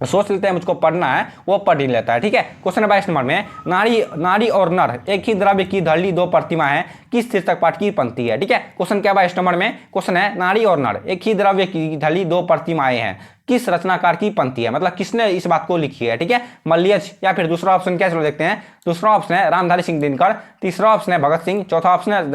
सोच लेते हैं मुझको पढ़ना है वो पढ़ ही लेता है। ठीक है, क्वेश्चन 22 नंबर में नारी और नर एक ही द्रव्य की धड़ी दो प्रतिमा है किस शीर्षक पाठ की पंक्ति है? ठीक है, क्वेश्चन क्या 22 नंबर में क्वेश्चन है नारी और नर एक ही द्रव्य की धड़ी दो प्रतिमाएं हैं किस रचनाकार की पंक्ति है? मतलब किसने इस बात को लिखी है? ठीक है, मल्लियज, या फिर दूसरा ऑप्शन क्या, चलो देखते हैं। दूसरा ऑप्शन है रामधारी सिंह दिनकर, तीसरा ऑप्शन है भगत सिंह, चौथा ऑप्शन है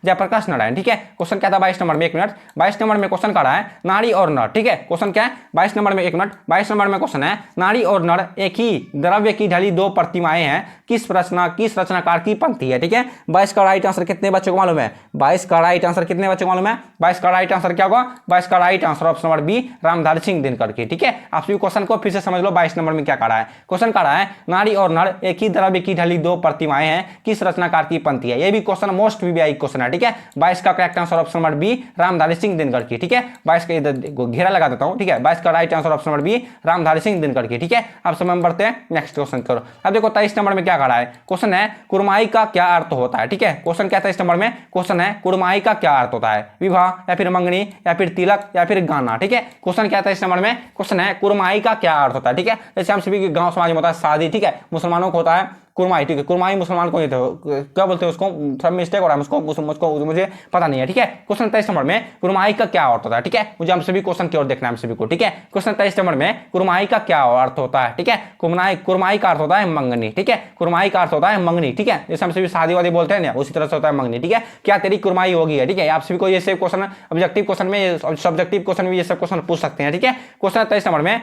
जयप्रकाश नारायण। ठीक है, क्वेश्चन क्या था 22 नंबर में, एक मिनट, 22 नंबर में क्वेश्चन कर रहा है नारी और नर। ठीक है, क्वेश्चन क्या है 22 नंबर में, एक मिनट, 22 नंबर में क्वेश्चन है नारी और नर एक ही द्रव्य की ढली दो प्रतिमाएं हैं किस रचनाकार की पंक्ति है? ठीक है, 22 का राइट आंसर कितने बच्चों को मालूम है? 22 का राइट आंसर कितने बच्चों को मालूम है? 22 का राइट आंसर क्या होगा? 22 का right answer option number B Ramdhari Singh Dinkar की। ठीक है, आप सभी क्वेश्चन को फिर से समझ लो। 22 नंबर में क्या कह रहा है, क्वेश्चन कह रहा है नारी और नर एक ही द्रव्य की ढली दो प्रतिमाएं हैं किस रचनाकार की पंक्ति है? ये भी क्वेश्चन मोस्ट VBI क्वेश्चन है। ठीक है, 22 का correct answer option number B Ramdhari Singh Dinkar की। ठीक है, 22 का इधर घेरा लगा देता हूं। ठीक है, 22 का right answer option number B Ramdhari Singh Dinkar की। ठीक है, अब समय बढ़ते हैं नेक्स्ट क्वेश्चन करो। अब देखो 23 नंबर में क्या कह रहा है, क्वेश्चन है कुरमाई का क्या अर्थ होता है? ठीक है, क्वेश्चन क्या था इस नंबर में, क्वेश्चन है कुरमाई का क्या अर्थ होता है? विवाह, या फिर मंगनी, या फिर तिलक, या फिर गाना? ठीक है, क्वेश्चन क्या था इस नंबर में, क्वेश्चन है कुरमाई का क्या अर्थ होता है? ठीक है, जैसे हम सभी के गांव समाज में होता है शादी। ठीक है, मुसलमानों को होता है कुरमाई, ठीक है, कुरमाई मुसलमान को क्या बोलते हैं उसको, थोड़ा मिस्टेक हो रहा है मुझको मुझे पता नहीं है, ठीक है। क्वेश्चन 23 नंबर में कुरमाई का क्या अर्थ होता है, ठीक है, मुझे हम सभी क्वेश्चन की ओर देखना है हम सभी को, ठीक है। क्वेश्चन 23 नंबर में कुरमाई का क्या अर्थ होता है, ठीक है, कुरमाई का अर्थ होता है मंगनी, ठीक है, कुरमाई का अर्थ होता है मंगनी, ठीक है, जैसे हम सभी शादी वादी बोलते हैं ना, उसी तरह से होता है मंगनी, ठीक है। क्या तेरी कुरमाई होगी है, ठीक है, आप सभी को ये सब क्वेश्चन ऑब्जेक्टिव क्वेश्चन में, सब्जेक्टिव क्वेश्चन में ये सब क्वेश्चन पूछ सकते हैं, ठीक है। क्वेश्चन 23 नंबर में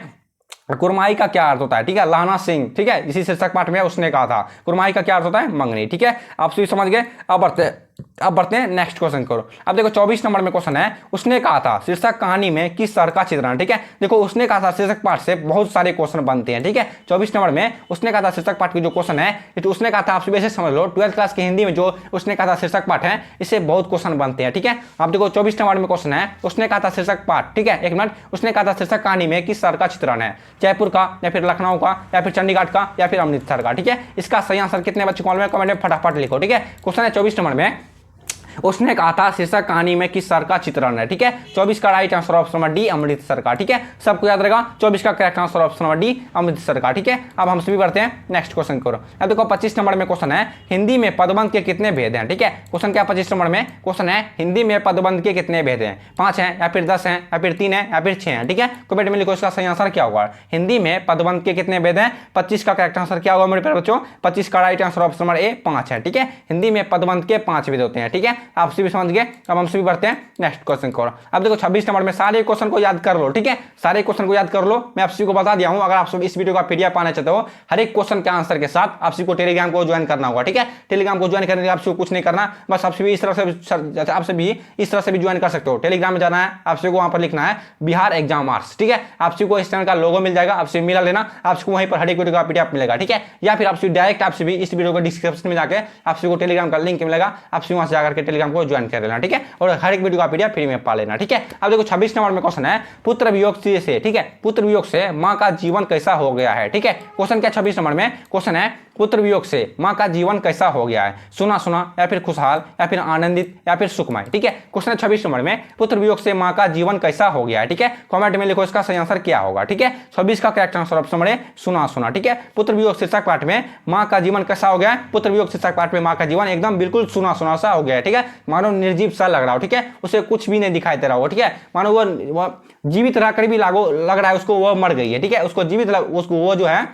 कुरमाई का क्या अर्थ होता है, ठीक है, लाना सिंह, ठीक है, इसी शीर्षक पाठ में उसने कहा था कुरमाई का क्या अर्थ होता है मंगनी, ठीक है, आप सभी समझ गए। अब बढ़ते हैं नेक्स्ट क्वेश्चन करो। अब देखो 24 नंबर में क्वेश्चन है, उसने कहा था शीर्षक कहानी में किस शहर का चित्रण, ठीक है। देखो उसने कहा था शीर्षक पाठ से बहुत सारे क्वेश्चन बनते हैं, ठीक है। 24 नंबर में उसने कहा था शीर्षक पाठ की जो क्वेश्चन है, तो उसने कहा था, आप सभी ऐसे समझ लो 12th क्लास की हिंदी में जो उसने कहा था शीर्षक पाठ है, इससे बहुत क्वेश्चन बनते हैं, ठीक है। आप देखो 24 नंबर में क्वेश्चन है, उसने कहा था शीर्षक पाठ, ठीक है, एक मिनट, उसने कहा था शीर्षक कहानी में किस शहर का चित्रण है, जयपुर का या फिर लखनऊ का या फिर चंडीगढ़ का या फिर अमृतसर का, ठीक है। इसका सही आंसर कितने बच्चों को मालूम है, कमेंट में फटाफट लिखो, ठीक है। क्वेश्चन है 24 नंबर में, उसने कहा था शीर्षक कहानी में किस शहर का चित्रण है, ठीक है। 24 का right answer option number D Amritsar का, ठीक है, सबको याद रहेगा। 24 का correct answer option number D Amritsar का, ठीक है। अब हम सभी बढ़ते हैं नेक्स्ट क्वेश्चन करो। अब देखो 25 नंबर में क्वेश्चन है, हिंदी में पदबंध के कितने भेद हैं, ठीक है। क्वेश्चन क्या 25 नंबर में क्वेश्चन है, हिंदी में पदबंध के कितने भेद हैं, 5 हैं या फिर 10 हैं या फिर 3 हैं या फिर 6 हैं, ठीक है। कमेंट में लिखो इसका सही आंसर क्या होगा। हिंदी में पदबंध के कितने भेद हैं, 25 का करेक्ट आंसर क्या होगा मेरे प्यारे बच्चों, 25 का राइट आंसर ऑप्शन नंबर ए 5 है, ठीक है। हिंदी में पदबंध के 5 भेद होते हैं, ठीक है, आप सभी समझ गए। अब हम सभी बढ़ते हैं नेक्स्ट क्वेश्चन को। अब देखो 26 नंबर में सारे क्वेश्चन को याद कर लो, ठीक है, सारे क्वेश्चन को याद कर लो। मैं आप सभी को बता दिया हूं, अगर आप सब इस वीडियो का पीडीएफ पाना चाहते हो हर एक क्वेश्चन के आंसर के साथ, आप सभी को टेलीग्राम को ज्वाइन करना होगा, ठीक है। टेलीग्राम को ज्वाइन करने के लिए आप सभी को कुछ नहीं करना, बस आप सभी इस तरह से भी ज्वाइन कर सकते हो। टेलीग्राम में जाना है, आप सभी को वहां पर लिखना है बिहार एग्जाम मार्क्स, ठीक है। आप सभी को इस चैनल का लोगो मिल जाएगा, आप सभी मिला लेना, आप सभी को वहीं पर हर एक वीडियो का पीडीएफ मिलेगा, ठीक है। या फिर आप सभी डायरेक्ट आप सभी इस वीडियो को डिस्क्रिप्शन में जाकर आप सभी को टेलीग्राम का लिंक मिलेगा, आप सभी वहां से जाकर के टेलीग्राम को ज्वाइन कर लेना, ठीक है, और हर एक वीडियो का पीडीएफ फ्री में पा लेना, ठीक है। अब देखो 26 नंबर में क्वेश्चन है, पुत्र वियोग से, ठीक है, पुत्र वियोग से मां का जीवन कैसा हो गया है, ठीक है। क्वेश्चन क्या 26 नंबर में क्वेश्चन है, पुत्र वियोग से मां का जीवन कैसा हो गया है, सुना सुना या फिर खुशहाल या फिर आनंदित या फिर सुखमय, ठीक है। क्वेश्चन 26 नंबर में पुत्र वियोग से मां का जीवन कैसा हो गया है, ठीक है। कमेंट में लिखो इसका सही आंसर क्या होगा, ठीक है। 26 का करेक्ट आंसर ऑप्शन नंबर ए सुना सुना, ठीक है। पुत्र वियोग शीर्षक पाठ में मां का जीवन कैसा हो गया है, पुत्र वियोग शीर्षक पाठ में मां का जीवन एकदम बिल्कुल सुना सुना सा हो गया है, ठीक है, मानो निर्जीव सा लग रहा हो, ठीक है, उसे कुछ भी नहीं दिखाई दे रहा हो, ठीक है, मानो वो जीवित रहकर भी लग रहा है उसको वो मर गई है, ठीक है, उसको उसको वो जो है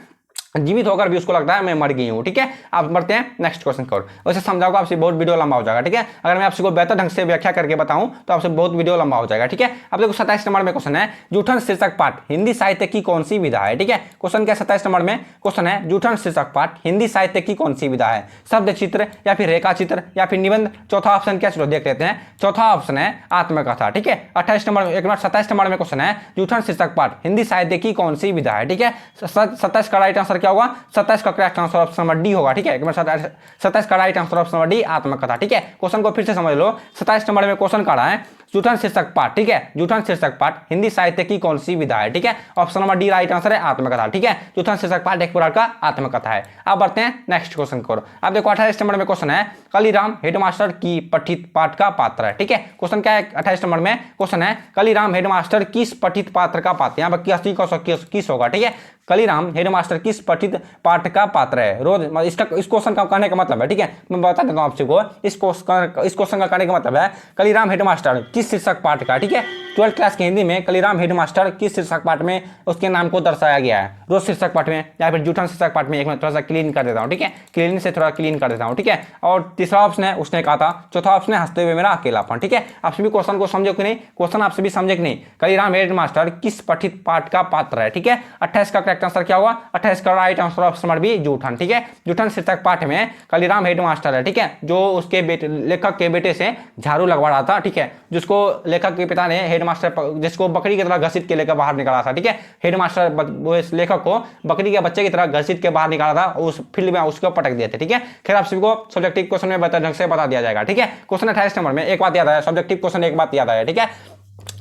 जीवित होकर भी उसको लगता है मैं मर गई हूँ, ठीक है। आप बढ़ते हैं नेक्स्ट क्वेश्चन की ओर। वैसे समझाऊंगा आपसे बहुत वीडियो लंबा हो जाएगा, ठीक है, अगर मैं आपसे को बेहतर ढंग से व्याख्या करके बताऊं तो आपसे बहुत वीडियो लंबा हो जाएगा, ठीक है। अब देखो 27 नंबर में क्वेश्चन है, जूठन शीर्षक पाठ हिंदी साहित्य की कौन सी विधा है, ठीक है। क्वेश्चन क्या 27 नंबर में क्वेश्चन है, जूठन शीर्षक पाठ हिंदी साहित्य की कौन सी विधा है, शब्द चित्र या फिर रेखा चित्र या फिर निबंध। चौथा ऑप्शन क्या, चलो देख लेते हैं। चौथा ऑप्शन है आत्मकथा, ठीक है। 28 नंबर में 27 नंबर में क्वेश्चन है, जूठन शीर्षक पाठ हिंदी साहित्य की कौन सी विधा है, ठीक है। 27 का राइट आंसर क्या होगा, 27 का correct answer option number D होगा, ठीक है। 27 का right answer option number D आत्मकथा, ठीक है। क्वेश्चन को फिर से समझ लो, 27 नंबर में क्वेश्चन का रहा है, जूठन शीर्षक पाठ, ठीक है, जूठन शीर्षक पाठ हिंदी साहित्य की कौन सी विधा है, ठीक है। Option number D right answer है आत्मकथा, ठीक है। जूठन शीर्षक पाठ एक प्रकार का आत्मकथा है। अब बढ़ते हैं नेक्स्ट क्वेश्चन को। अब देखो 28 नंबर में क्वेश्चन है, कलीराम हेडमास्टर की पठित पाठ का पात्र है, ठीक है। क्वेश्चन क्या है 28 नंबर में क्वेश्चन है, कलीराम हेडमास्टर किस पठित पात्र का पात्र, यहाँ पर किस होगा, ठीक है। कलीराम हेडमास्टर किस पठित पाठ का पात्र है, रोज इस क्वेश्चन का कहने का मतलब है, ठीक है, मैं बता देता हूं आपसे को, इस क्वेश्चन का कहने का मतलब है कलीराम हेडमास्टर किस शीर्षक पाठ का, ठीक है। 12th क्लास की हिंदी में कलीराम हेडमास्टर किस शीर्षक पाठ में उसके नाम को दर्शाया गया है, रोज शीर्षक पाठ में या फिर जूठन शीर्षक पाठ में। एक मैं थोड़ा सा क्लीन कर देता हूँ, ठीक है, क्लीन से थोड़ा क्लीन कर देता हूँ, ठीक है। और तीसरा ऑप्शन है उसने कहा था, चौथा ऑप्शन है हंसते हुए मेरा अकेलापन, ठीक है। आप सभी क्वेश्चन को समझो कि नहीं, क्वेश्चन आप सभी समझे कि नहीं, कलीराम हेडमास्टर किस पठित पाठ का पात्र है, ठीक है। 28 का करेक्ट आंसर क्या होगा, 28 का right answer option number B Joothan, ठीक है। जूठन शीर्षक पाठ में कलीराम हेडमास्टर है, ठीक है, जो उसके लेखक के बेटे से झाड़ू लगवा रहा था, ठीक है, जिसको लेखक के पिता ने हेडमास्टर जिसको बकरी की तरह घसीट के लेकर बाहर निकाला था, ठीक है। हेडमास्टर इस लेखक को बकरी के बच्चे की तरह घसीट के बाहर निकाला था, उस फील्ड में उसको पटक दिए थे, ठीक है। खैर आप सभी को सब्जेक्टिव क्वेश्चन में बेहतर ढंग से बता दिया जाएगा, ठीक है। क्वेश्चन 28 नंबर में एक बात याद आया, सब्जेक्टिव क्वेश्चन एक बात याद आया, ठीक है।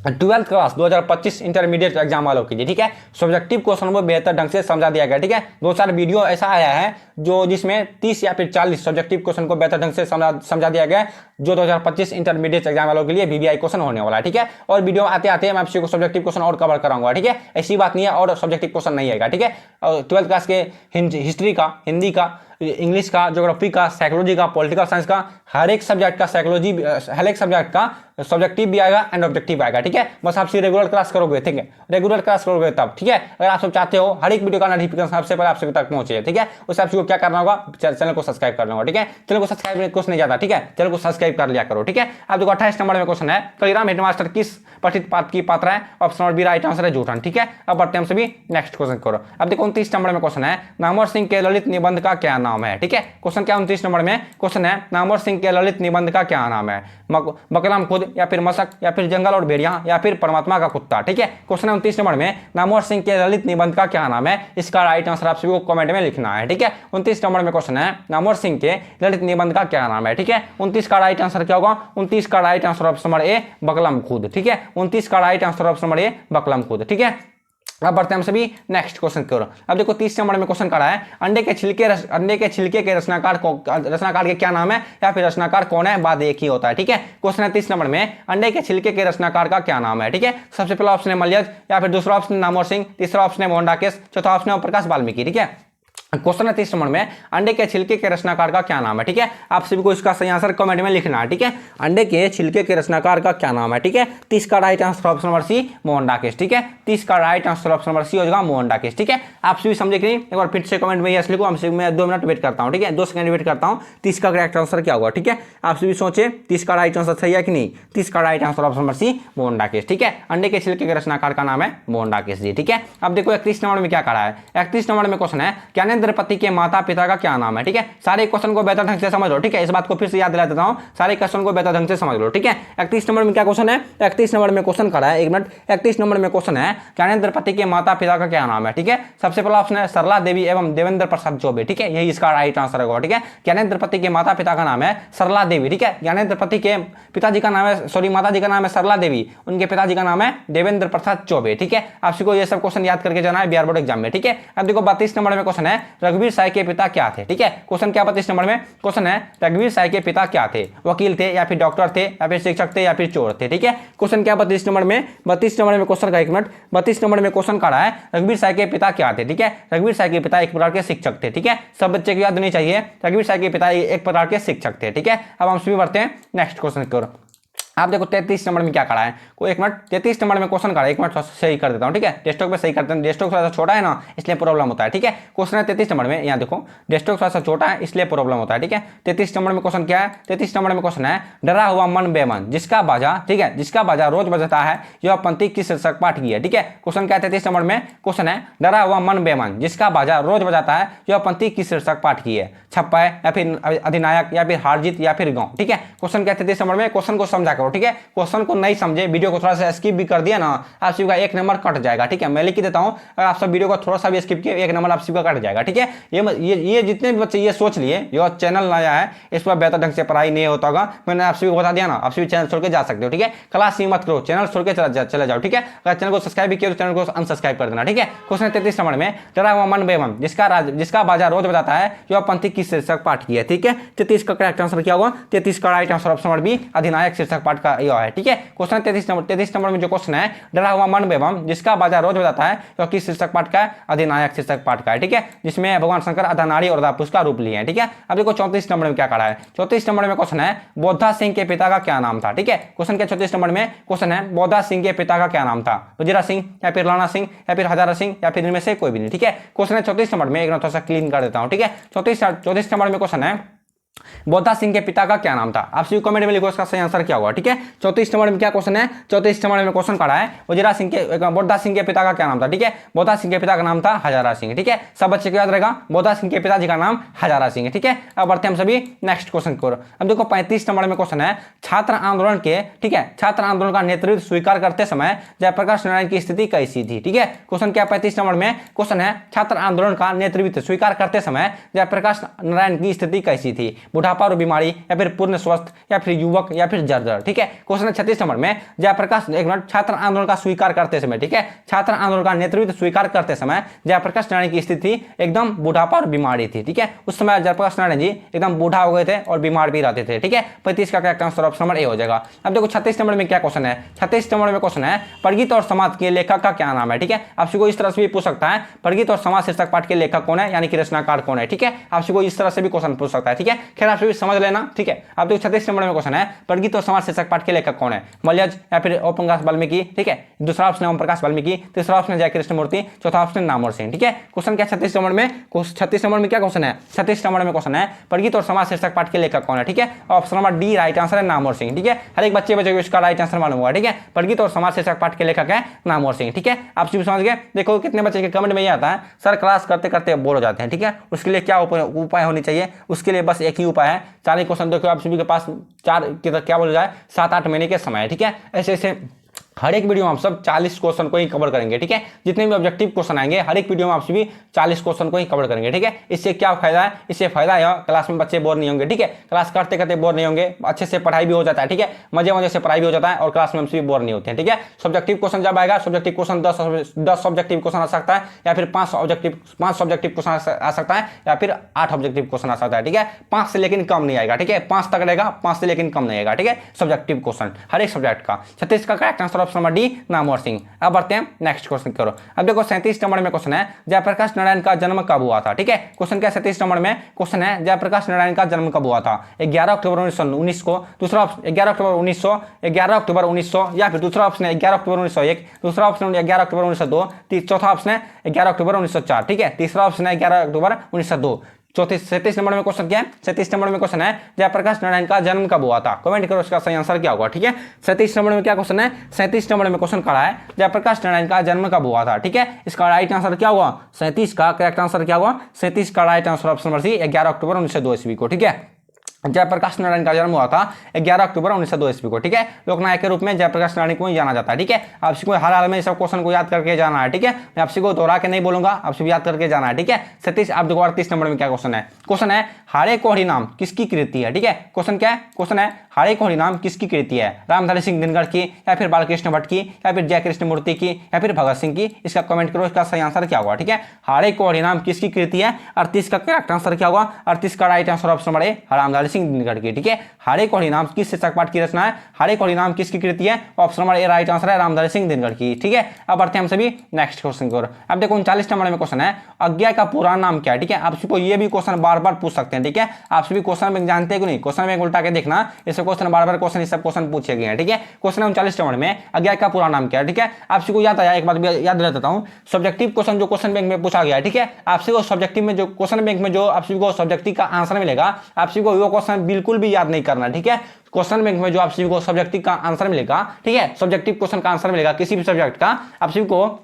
ट्वेल्थ क्लास 2025 इंटरमीडिएट एग्जाम वालों के लिए, ठीक है। सब्जेक्टिव क्वेश्चन को बेहतर ढंग से समझा दिया गया, ठीक है। 2-4 वीडियो ऐसा आया है जो जिसमें 30 या फिर 40 सब्जेक्टिव क्वेश्चन को बेहतर ढंग से समझा दिया गया, जो 2025 इंटरमीडिएट एग्जाम वालों के लिए वीवीआई क्वेश्चन होने वाला है, ठीक है। और वीडियो आते आते मैं आपको सब्जेक्टिव क्वेश्चन और कवर कराऊंगा, ठीक है। ऐसी बात नहीं है और सब्जेक्टिव क्वेश्चन नहीं आएगा, ठीक है। और 12th क्लास के हिस्ट्री का, हिंदी का, इंग्लिश का, ज्योग्राफी का, साइकोलॉजी का, पॉलिटिकल साइंस का, हर एक सब्जेक्ट का साइकोलॉजी, हर एक सब्जेक्ट का सब्जेक्टिव भी आएगा एंड ऑब्जेक्टिव आएगा, ठीक है। बस आप रेगुलर क्लास करोगे, ठीक है, रेगुलर क्लास करोगे तब, ठीक है। अगर आप सब चाहते हो हर एक वीडियो का नोटिफिकेशन सबसे पहले आप सभी तक पहुंचे, ठीक है, उससे आपको क्या करना होगा, चैनल को सब्सक्राइब करना होगा, ठीक है। चैनल को सब्सक्राइब कुछ नहीं जाता, ठीक है, चैनल को सब्सक्राइब कर लिया करो, ठीक है। आप देखो 28 नंबर में क्वेश्चन है, कलीराम हेडमास्टर किस पठित पात्र की पात्र है, option number B right answer है जूठन, ठीक है। अब बढ़ते हैं हम सभी नेक्स्ट क्वेश्चन करो। अब देखो 29 नंबर में क्वेश्चन है, नामवर सिंह के ललित निबंध का क्या नाम है, ठीक है। क्वेश्चन क्या 29 नंबर में क्वेश्चन है, नामवर सिंह के ललित निबंध का क्या नाम है, बकलाम खुद या फिर मशक या फिर जंगल और भेड़िया या फिर परमात्मा का कुत्ता, ठीक है। क्वेश्चन है 29 नंबर में, नामवर सिंह के ललित निबंध का क्या नाम है, इसका राइट आंसर आप सभी को कमेंट में लिखना है, ठीक है। 29 नंबर में क्वेश्चन है, नामवर सिंह के ललित निबंध का क्या नाम है, ठीक है। 29 का राइट आंसर क्या होगा, 29 का right answer option number A Bakalam Khud, ठीक है। 29 का right answer option number A Bakalam Khud, ठीक है। अब बढ़ते हैं हम सभी नेक्स्ट क्वेश्चन की ओर। अब देखो 30 नंबर में क्वेश्चन करा है, अंडे के छिलके के रचनाकार के क्या नाम है या फिर रचनाकार कौन है, बाद एक ही होता है, ठीक है। क्वेश्चन है 30 नंबर में, अंडे के छिलके के रचनाकार का क्या नाम है, ठीक है। सबसे पहला ऑप्शन है मलयज या फिर दूसरा ऑप्शन नामवर सिंह, तीसरा ऑप्शन है मोहन डाकेश, चौथा ऑप्शन है प्रकाश वाल्मीकि, ठीक है। क्वेश्चन है 30 नंबर में, अंडे के छिलके के रचनाकार का क्या नाम है, ठीक है। आप सभी को इसका सही आंसर कमेंट में लिखना है, ठीक है। अंडे के छिलके के रचनाकार का क्या नाम है, ठीक है। 30 का right answer option number C Mohan Dakesh, ठीक है। 30 का right answer option number C हो जाएगा मोहन डाकेश, ठीक है। आप सभी समझे कि नहीं, एक बार फिर से कमेंट में यस लिखो, हम सभी मैं 2 मिनट वेट करता हूँ, ठीक है, 2 सेकंड वेट करता हूँ। 30 का करेक्ट आंसर क्या होगा, ठीक है। आप सभी सोचे 30 का राइट आंसर सही है कि नहीं। 30 का right answer option number C Mohan Dakesh, ठीक है। अंडे के छिलके के रचनाकार का नाम है मोहन डाकेश जी, ठीक है। अब देखो 31 नंबर में क्या करा है, 31 नंबर में क्वेश्चन है, ज्ञानेंद्रपति के माता पिता का क्या नाम है, ठीक है। सारे क्वेश्चन को बेहतर ढंग से समझ लो, ठीक है। इस बात को फिर से याद दिला देता हूं, सारे क्वेश्चन को बेहतर ढंग से समझ लो, ठीक है। 31 नंबर में क्या क्वेश्चन है, 31 नंबर में क्वेश्चन करा है, 1 मिनट। 31 नंबर में क्वेश्चन है, ज्ञानेंद्रपति के माता पिता का क्या नाम है, ठीक है। सबसे पहला ऑप्शन है सरला देवी एवं देवेंद्र प्रसाद चौबे, ठीक है, यही इसका राइट आंसर होगा, ठीक है। ज्ञानेंद्रपति के माता पिता का नाम है सरला देवी, ठीक है। ज्ञानेंद्रपति के पिताजी का नाम है, सॉरी माता जी का नाम है सरला देवी, उनके पिताजी का नाम है देवेंद्र प्रसाद चौबे, ठीक है। आपको ये सब क्वेश्चन याद करके जाना है बिहार बोर्ड एग्जाम में, ठीक है। अब देखो 32 नंबर में क्वेश्चन है, रघुवीर साय के पिता क्या थे, ठीक है। क्वेश्चन क्या 32 नंबर में क्वेश्चन है, रघुवीर साय के पिता क्या थे, वकील थे या फिर डॉक्टर थे या फिर शिक्षक थे या फिर चोर थे, ठीक है। क्वेश्चन क्या 32 नंबर में, 32 नंबर में क्वेश्चन का 1 मिनट, 32 नंबर में क्वेश्चन करा है, रघुवीर साय के पिता क्या थे, ठीक है। रघुवीर साय के पिता एक प्रकार के शिक्षक थे, ठीक है। सब बच्चे को याद होनी चाहिए, रघुवीर साय के पिता एक प्रकार के शिक्षक थे, ठीक है। अब हम सभी बढ़ते हैं नेक्स्ट क्वेश्चन की ओर। आप देखो 33 नंबर में क्या करा है, कोई 1 मिनट, 33 नंबर में क्वेश्चन करा है, 1 मिनट सही कर देता हूं, ठीक है। डेस्कटॉप पे सही करते हैं, डेस्कटॉप थोड़ा सा छोटा है ना, इसलिए प्रॉब्लम होता है, ठीक है। क्वेश्चन है 33 नंबर में, यहाँ देखो डेस्कटॉप थोड़ा सा छोटा है इसलिए प्रॉब्लम होता है, ठीक है। 33 नंबर में क्वेश्चन क्या है, 33 नंबर में क्वेश्चन है, डरा हुआ मन बेमन जिसका बाजा, ठीक है, जिसका बाजा रोज बजता है, यह पंक्ति किस शीर्षक पाठ की है, ठीक है। क्वेश्चन क्या है 33 नंबर में क्वेश्चन है, डरा हुआ मन बेमन जिसका बाजा रोज बजाता है, यह पंक्ति किस शीर्षक पाठ की है, छप्पा या फिर अधिनायक या फिर हारजीत या फिर गाँव, ठीक है। क्वेश्चन क्या है 33 नंबर में, क्वेश्चन को समझा करो, ठीक है। क्वेश्चन को नहीं समझे, वीडियो को थोड़ा सा स्किप भी कर दिया ना, आप सभी का 1 नंबर कट जाएगा, ठीक है। मैं लिख देता हूं, अगर आप सब वीडियो को थोड़ा सा भी स्किप किए 1 नंबर आप सभी का कट जाएगा, ठीक है। ये जितने भी बच्चे ये सोच लिए जो चैनल नया है इस पर बेहतर ढंग से पढ़ाई नहीं होता होगा, मैंने आप सभी को बता दिया ना, आप सभी चैनल छोड़ के जा सकते हो, ठीक है। क्लास ही मत करो, चैनल छोड़ के चले जाओ, ठीक है। अगर चैनल को सब्सक्राइब भी किया तो चैनल को अनसब्सक्राइब कर देना, ठीक है। क्वेश्चन 33 नंबर में, डरा हुआ मन बेमन जिसका बाजा रोज बजाता है, यह पंक्ति किस शीर्षक पाठ की है, ठीक है। 33 का करेक्ट आंसर क्या होगा, 33 का right answer option number B अधिनायक शीर्षक पाठ का यह है, ठीक है। क्वेश्चन 33 नंबर में जो क्वेश्चन है, डरा हुआ मन बेबम जिसका बाजा रोज बजाता है, तो किस शीर्षक पाठ का है, अधिनायक शीर्षक पाठ का है, ठीक है। जिसमें भगवान शंकर अर्धनारी और दापुरुष का रूप लिए हैं, ठीक है। अब देखो 34 नंबर में क्या करा है, 34 नंबर में क्वेश्चन है, बोधा सिंह के पिता का क्या नाम था, ठीक है। क्वेश्चन क्या 34 नंबर में क्वेश्चन है, बोधा सिंह के पिता का क्या नाम था, वजीरा सिंह या फिर राणा सिंह या फिर हजारा सिंह या फिर इनमें से कोई भी नहीं, ठीक है। क्वेश्चन है 34 नंबर में, एक थोड़ा सा क्लीन कर देता हूं, ठीक है। 34 नंबर में क्वेश्चन है, बोधा सिंह के पिता का क्या नाम था, आप सभी कमेंट में लिखो इसका सही आंसर क्या होगा, ठीक है। 34 नंबर में क्या क्वेश्चन है, 34 नंबर में क्वेश्चन करा है, वजीरा सिंह के बोधा सिंह के पिता का क्या नाम था, ठीक है। बोधा सिंह के पिता का नाम था हजारा सिंह, ठीक है। सब बच्चे को याद रहेगा, बोधा सिंह के पिताजी का नाम हजारा सिंह है, ठीक है। अब बढ़ते हैं हम सभी नेक्स्ट क्वेश्चन की ओर। अब देखो 35 नंबर में क्वेश्चन है, छात्र आंदोलन के, ठीक है, छात्र आंदोलन का नेतृत्व स्वीकार करते समय जयप्रकाश नारायण की स्थिति कैसी थी, ठीक है। क्वेश्चन क्या 35 नंबर में क्वेश्चन है, छात्र आंदोलन का नेतृत्व स्वीकार करते समय जयप्रकाश नारायण की स्थिति कैसी थी, बुढ़ापा और बीमारी, या फिर पूर्ण स्वस्थ, या फिर युवक, या फिर जर्जर। ठीक है, क्वेश्चन है 36 नंबर में, जयप्रकाश एक मिनट, छात्र आंदोलन का स्वीकार करते समय, ठीक है, छात्र आंदोलन का नेतृत्व स्वीकार करते समय जयप्रकाश नारायण की स्थिति एकदम बुढ़ापा और बीमारी थी। ठीक है, उस समय जयप्रकाश नारायण जी एकदम बूढ़ा हो गए थे और बीमार भी रहते थे। ठीक है, 35 का करेक्ट आंसर ऑप्शन नंबर ए हो जाएगा। अब देखो 36 नंबर में क्या क्वेश्चन है, 36 नंबर में क्वेश्चन है प्रगीत और समाज के लेखक का क्या नाम है। ठीक है, आपसे को इस तरह से भी पूछ सकता है प्रगीत और समाज शीर्षक पाठ के लेखक कौन है, यानी कि रचनाकार कौन है। ठीक है, आपसे को इस तरह से भी क्वेश्चन पूछ सकता है। ठीक है, खैर आपसे भी समझ लेना। ठीक है, अब देखो 36 नंबर में क्वेश्चन है प्रगीत और समाज शीर्षक पाठ के लेखक कौन है, मलयज या फिर ओम प्रकाश वाल्मीकि। ठीक है, दूसरा ऑप्शन है ओम प्रकाश वाल्मीकि, तीसरा ऑप्शन है जय कृष्ण मूर्ति, चौथा ऑप्शन नामवर सिंह। ठीक है, क्वेश्चन क्या 36 नंबर में, 36 नंबर में क्या क्वेश्चन है, 36 नंबर में क्वेश्चन है प्रगीत और समाज शीर्षक पाठ के लेखक कौन है। ठीक है, option number D right answer है नामवर सिंह। ठीक है, हर एक बच्चे को इसका राइट आंसर मालूम होगा। ठीक है, प्रगीत और समाज शीर्षक पाठ के लेखक है नामवर सिंह। ठीक है, आप सभी समझ गए। देखो कितने बच्चे के कमेंट में ये आता है सर क्लास करते करते बोर हो जाते हैं। ठीक है, उसके लिए क्या उपाय होनी चाहिए, उसके लिए बस एक ही उपाय है, 40 क्वेश्चन देखो आप सभी के पास 4 क्या बोला जाए 7-8 महीने के समय है। ठीक है, ऐसे ऐसे हर एक वीडियो में हम सब 40 क्वेश्चन को ही कवर करेंगे। ठीक है, जितने भी ऑब्जेक्टिव क्वेश्चन आएंगे हर एक वीडियो में आप सभी 40 क्वेश्चन को ही कवर करेंगे। ठीक है, इससे क्या फायदा है, इससे फायदा है क्लास में बच्चे बोर नहीं होंगे। ठीक है, क्लास करते करते बोर नहीं होंगे, अच्छे से पढ़ाई भी हो जाता है। ठीक है, मजे मजे से पढ़ाई भी हो जाता है और क्लास में हम सभी बोर नहीं होते हैं। ठीक है, सब्जेक्टिव क्वेश्चन जब आएगा, सब्जेक्टिव क्वेश्चन 10 ऑब्जेक्टिव क्वेश्चन आ सकता है, या फिर 5 ऑब्जेक्टिव क्वेश्चन आ सकता है, या फिर 8 ऑब्जेक्टिव क्वेश्चन आ सकता है। ठीक है, 5 से लेकिन कम नहीं आएगा। ठीक है, 5 तक रहेगा, 5 से लेकिन कम नहीं आएगा। ठीक है, सब्जेक्टिव क्वेश्चन हर एक सब्जेक्ट का। 36 का correct answer option number D Namvar Singh. अब बढ़ते हैं नेक्स्ट क्वेश्चन करो। अब देखो 37 नंबर में क्वेश्चन है जयप्रकाश नारायण का जन्म कब हुआ था। ठीक है, क्वेश्चन क्या 37 नंबर में क्वेश्चन है जयप्रकाश नारायण का जन्म कब हुआ था, 11 अक्टूबर 1919 को, दूसरा ऑप्शन 11 अक्टूबर 1900, 11 अक्टूबर 1900, या फिर दूसरा ऑप्शन है 11 अक्टूबर 1901, दूसरा ऑप्शन 11 अक्टूबर 1902, चौथा ऑप्शन है 11 अक्टूबर 1904। ठीक है, तीसरा ऑप्शन है 11 अक्टूबर 1902। 37 नंबर में क्वेश्चन क्या है, 37 नंबर में क्वेश्चन है जयप्रकाश नारायण का जन्म कब हुआ था, कमेंट करो इसका सही आंसर क्या होगा। ठीक है, 37 नंबर में क्या क्वेश्चन है, 37 नंबर में क्वेश्चन खड़ा है जयप्रकाश नारायण का जन्म कब हुआ था। ठीक है, इसका राइट आंसर क्या हुआ, 37 का करेक्ट आंसर क्या हुआ, 37 का right answer option number C 11 October 1902 ईस्वी को। ठीक है, जयप्रकाश नारायण का जन्म हुआ था 11 अक्टूबर 1902 ईस्वी को। ठीक है, लोकनायक के रूप में जयप्रकाश नारायण को जाना जाता है। ठीक है, आपसे को हर हाल में सब क्वेश्चन को याद करके जाना है। ठीक है, मैं आपसे को दोहरा के नहीं बोलूंगा, आपसे याद करके जाना है। ठीक है, 37 आप देखो 38 नंबर में क्या क्वेश्चन है, क्वेश्चन है हाड़े कोहड़ी नाम किसकी कृति है। ठीक है, क्वेश्चन क्या है, क्वेश्चन है हाड़े कोहड़ी नाम किसकी कृति है, रामधारी सिंह दिनकर की, या फिर बालकृष्ण भट्ट की, या फिर जय कृष्ण मूर्ति की, या फिर भगत सिंह की। इसका कमेंट करो, इसका सही आंसर क्या होगा। ठीक है, हाड़े कोहड़ी नाम किसकी कृति है, 38 का करेक्ट आंसर क्या होगा, 38 का राइट आंसर ऑप्शन नंबर ए रामधारी सिंह दिनकर की। ठीक है, हाड़े कोहड़ी नाम किस शीर्षक पाठ की रचना है, हाड़े कोहड़ी नाम किसकी कृति है, ऑप्शन नंबर ए राइट आंसर है रामधारी सिंह दिनकर की। ठीक है, अब बढ़ते हैं हम सभी नेक्स्ट क्वेश्चन की ओर। अब देखो 39 नंबर में क्वेश्चन है अज्ञा का पूरा नाम क्या है। ठीक है, आप सबको ये भी क्वेश्चन बार बार पूछ सकते हैं। ठीक है, आप सभी क्वेश्चन में जानते हैं कि नहीं, क्वेश्चन में उल्टा के देखना, इससे क्वेश्चन बार बार क्वेश्चन सब क्वेश्चन पूछे गए हैं। ठीक है, क्वेश्चन 39 नंबर में अज्ञा का पूरा नाम क्या है। ठीक है, आप सबको याद आया, एक बात याद दिला देता हूं, सब्जेक्टिव क्वेश्चन जो क्वेश्चन बैंक में पूछा गया है। ठीक है, आपसे वो सब्जेक्टिव में जो क्वेश्चन बैंक में जो आप सभी को सब्जेक्टिव का आंसर मिलेगा, आप सभी को वो क्वेश्चन बिल्कुल भी याद नहीं करना। ठीक है, क्वेश्चन बैंक में जो आप सभी को सब्जेक्टिव का आंसर मिलेगा, ठीक है, सब्जेक्टिव क्वेश्चन का आंसर मिलेगा किसी भी सब्जेक्ट का, आप सभी को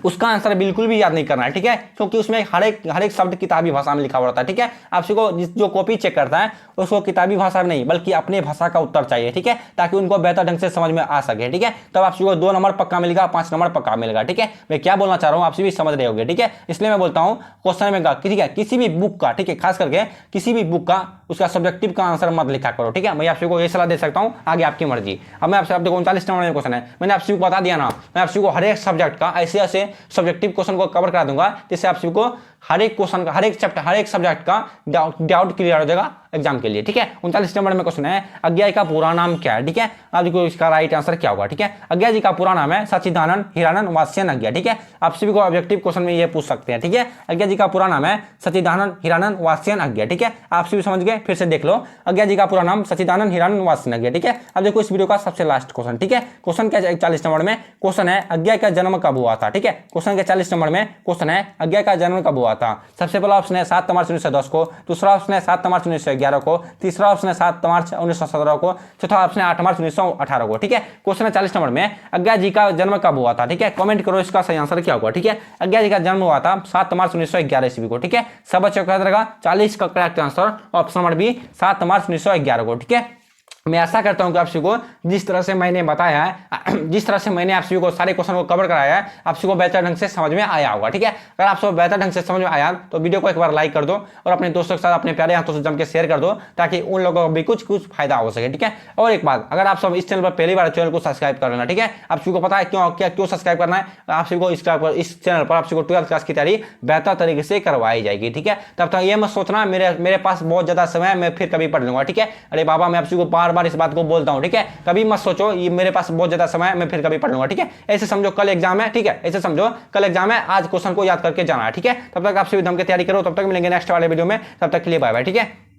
उसका आंसर बिल्कुल भी याद नहीं करना है। ठीक है, क्योंकि उसमें हर एक शब्द किताबी भाषा में लिखा हुआ रहता है। ठीक है, आप सभी को जो कॉपी चेक करता है उसको किताबी भाषा में नहीं बल्कि अपने भाषा का उत्तर चाहिए। ठीक है, ताकि उनको बेहतर ढंग से समझ में आ सके। ठीक है, तब आप सभी को 2 नंबर पक्का मिलेगा, 5 नंबर पक्का मिलेगा। ठीक है, मैं क्या बोलना चाह रहा हूँ आप सभी समझ रहे होंगे। ठीक है, इसलिए मैं बोलता हूँ क्वेश्चन में ठीक है किसी भी बुक का, ठीक है, खास करके किसी भी बुक का उसका सब्जेक्टिव का आंसर मत लिखा करो। ठीक है, मैं आप सभी को ये सलाह दे सकता हूँ, आगे आपकी मर्जी। अब मैं आपसे 39 नंबर में क्वेश्चन है, मैंने आप सभी को बता दिया ना, मैं आप सभी को हर एक सब्जेक्ट का ऐसे ऐसे सब्जेक्टिव क्वेश्चन को कवर करा दूंगा, जिससे आप सभी को हर एक क्वेश्चन का, हर एक चैप्टर, हर एक सब्जेक्ट का डाउट क्लियर हो जाएगा एग्जाम के लिए। ठीक है, 39 नंबर में क्वेश्चन है अज्ञा का पूरा नाम क्या है। ठीक है, आप देखो इसका राइट आंसर क्या होगा। ठीक है, अज्ञा जी का पूरा नाम है सच्चिदानंद हीरानंद वात्स्ययन अज्ञा। ठीक है, आप सभी को ऑब्जेक्टिव क्वेश्चन में ये पूछ सकते हैं। ठीक है, अज्ञा जी का पूरा नाम है सच्चिदानंद हीरानंद वात्स्ययन अज्ञा। ठीक है, आप सभी समझ गए, फिर से देख लो, अज्ञा जी का पूरा नाम सच्चिदानंद हीरानंद वात्स्ययन अज्ञा। ठीक है, अब देखो इस वीडियो का सबसे लास्ट क्वेश्चन। ठीक है, क्वेश्चन क्या 41 नंबर में क्वेश्चन है अज्ञा का जन्म कब हुआ था। ठीक है, क्वेश्चन के 40 नंबर में क्वेश्चन है अज्ञा का जन्म कब हुआ था। सबसे पहला ऑप्शन है 7 मार्च 1910 को, दूसरा ऑप्शन है 7 मार्च 1911 को, तीसरा ऑप्शन है 7 मार्च 1917 को, चौथा ऑप्शन है 8 मार्च 1918 को। ठीक है, क्वेश्चन है 40 नंबर में अज्ञा जी का जन्म कब हुआ था। ठीक है, कमेंट करो इसका सही आंसर क्या होगा। ठीक है, अज्ञा जी का जन्म हुआ था 7 मार्च 1911 ईस्वी को। ठीक है, सब बच्चों का 40 का correct answer option number B 7 March 1911 को। ठीक है, मैं आशा करता हूं कि आप सभी को जिस तरह से मैंने बताया है, जिस तरह से मैंने आप सभी को सारे क्वेश्चन को कवर कराया है, आप सभी को बेहतर ढंग से समझ में आया होगा। ठीक है, अगर आप सब बेहतर ढंग से समझ में आया तो वीडियो को एक बार लाइक कर दो और अपने दोस्तों के साथ, अपने प्यारे हाथों से जम के शेयर कर दो, ताकि उन लोगों को भी कुछ फायदा हो सके। ठीक है, और एक बात, अगर आप सब इस चैनल पर पहली बार, चैनल को सब्सक्राइब कर लेना। ठीक है, आप सभी को पता है क्यों सब्सक्राइब करना है। आप सभी को इस चैनल पर आप सभी को 12th क्लास की तैयारी बेहतर तरीके से करवाई जाएगी। ठीक है, तब तक ये मत सोचना मेरे पास बहुत ज्यादा समय है, मैं फिर कभी पढ़ लूंगा। ठीक है, अरे बाबा, मैं आप सभी को बार बार इस बात को बोलता हूं। ठीक है, कभी मत सोचो ये मेरे पास बहुत ज्यादा समय है, मैं फिर कभी पढ़ लूंगा। ठीक है, ऐसे समझो कल एग्जाम है। ठीक है, ऐसे समझो कल एग्जाम है, आज क्वेश्चन को याद करके जाना है। ठीक है, तब तक आप सभी दम की तैयारी करो। तब तक मिलेंगे नेक्स्ट वाले वीडियो में, तब तक के लिए बाय बाय। ठीक है।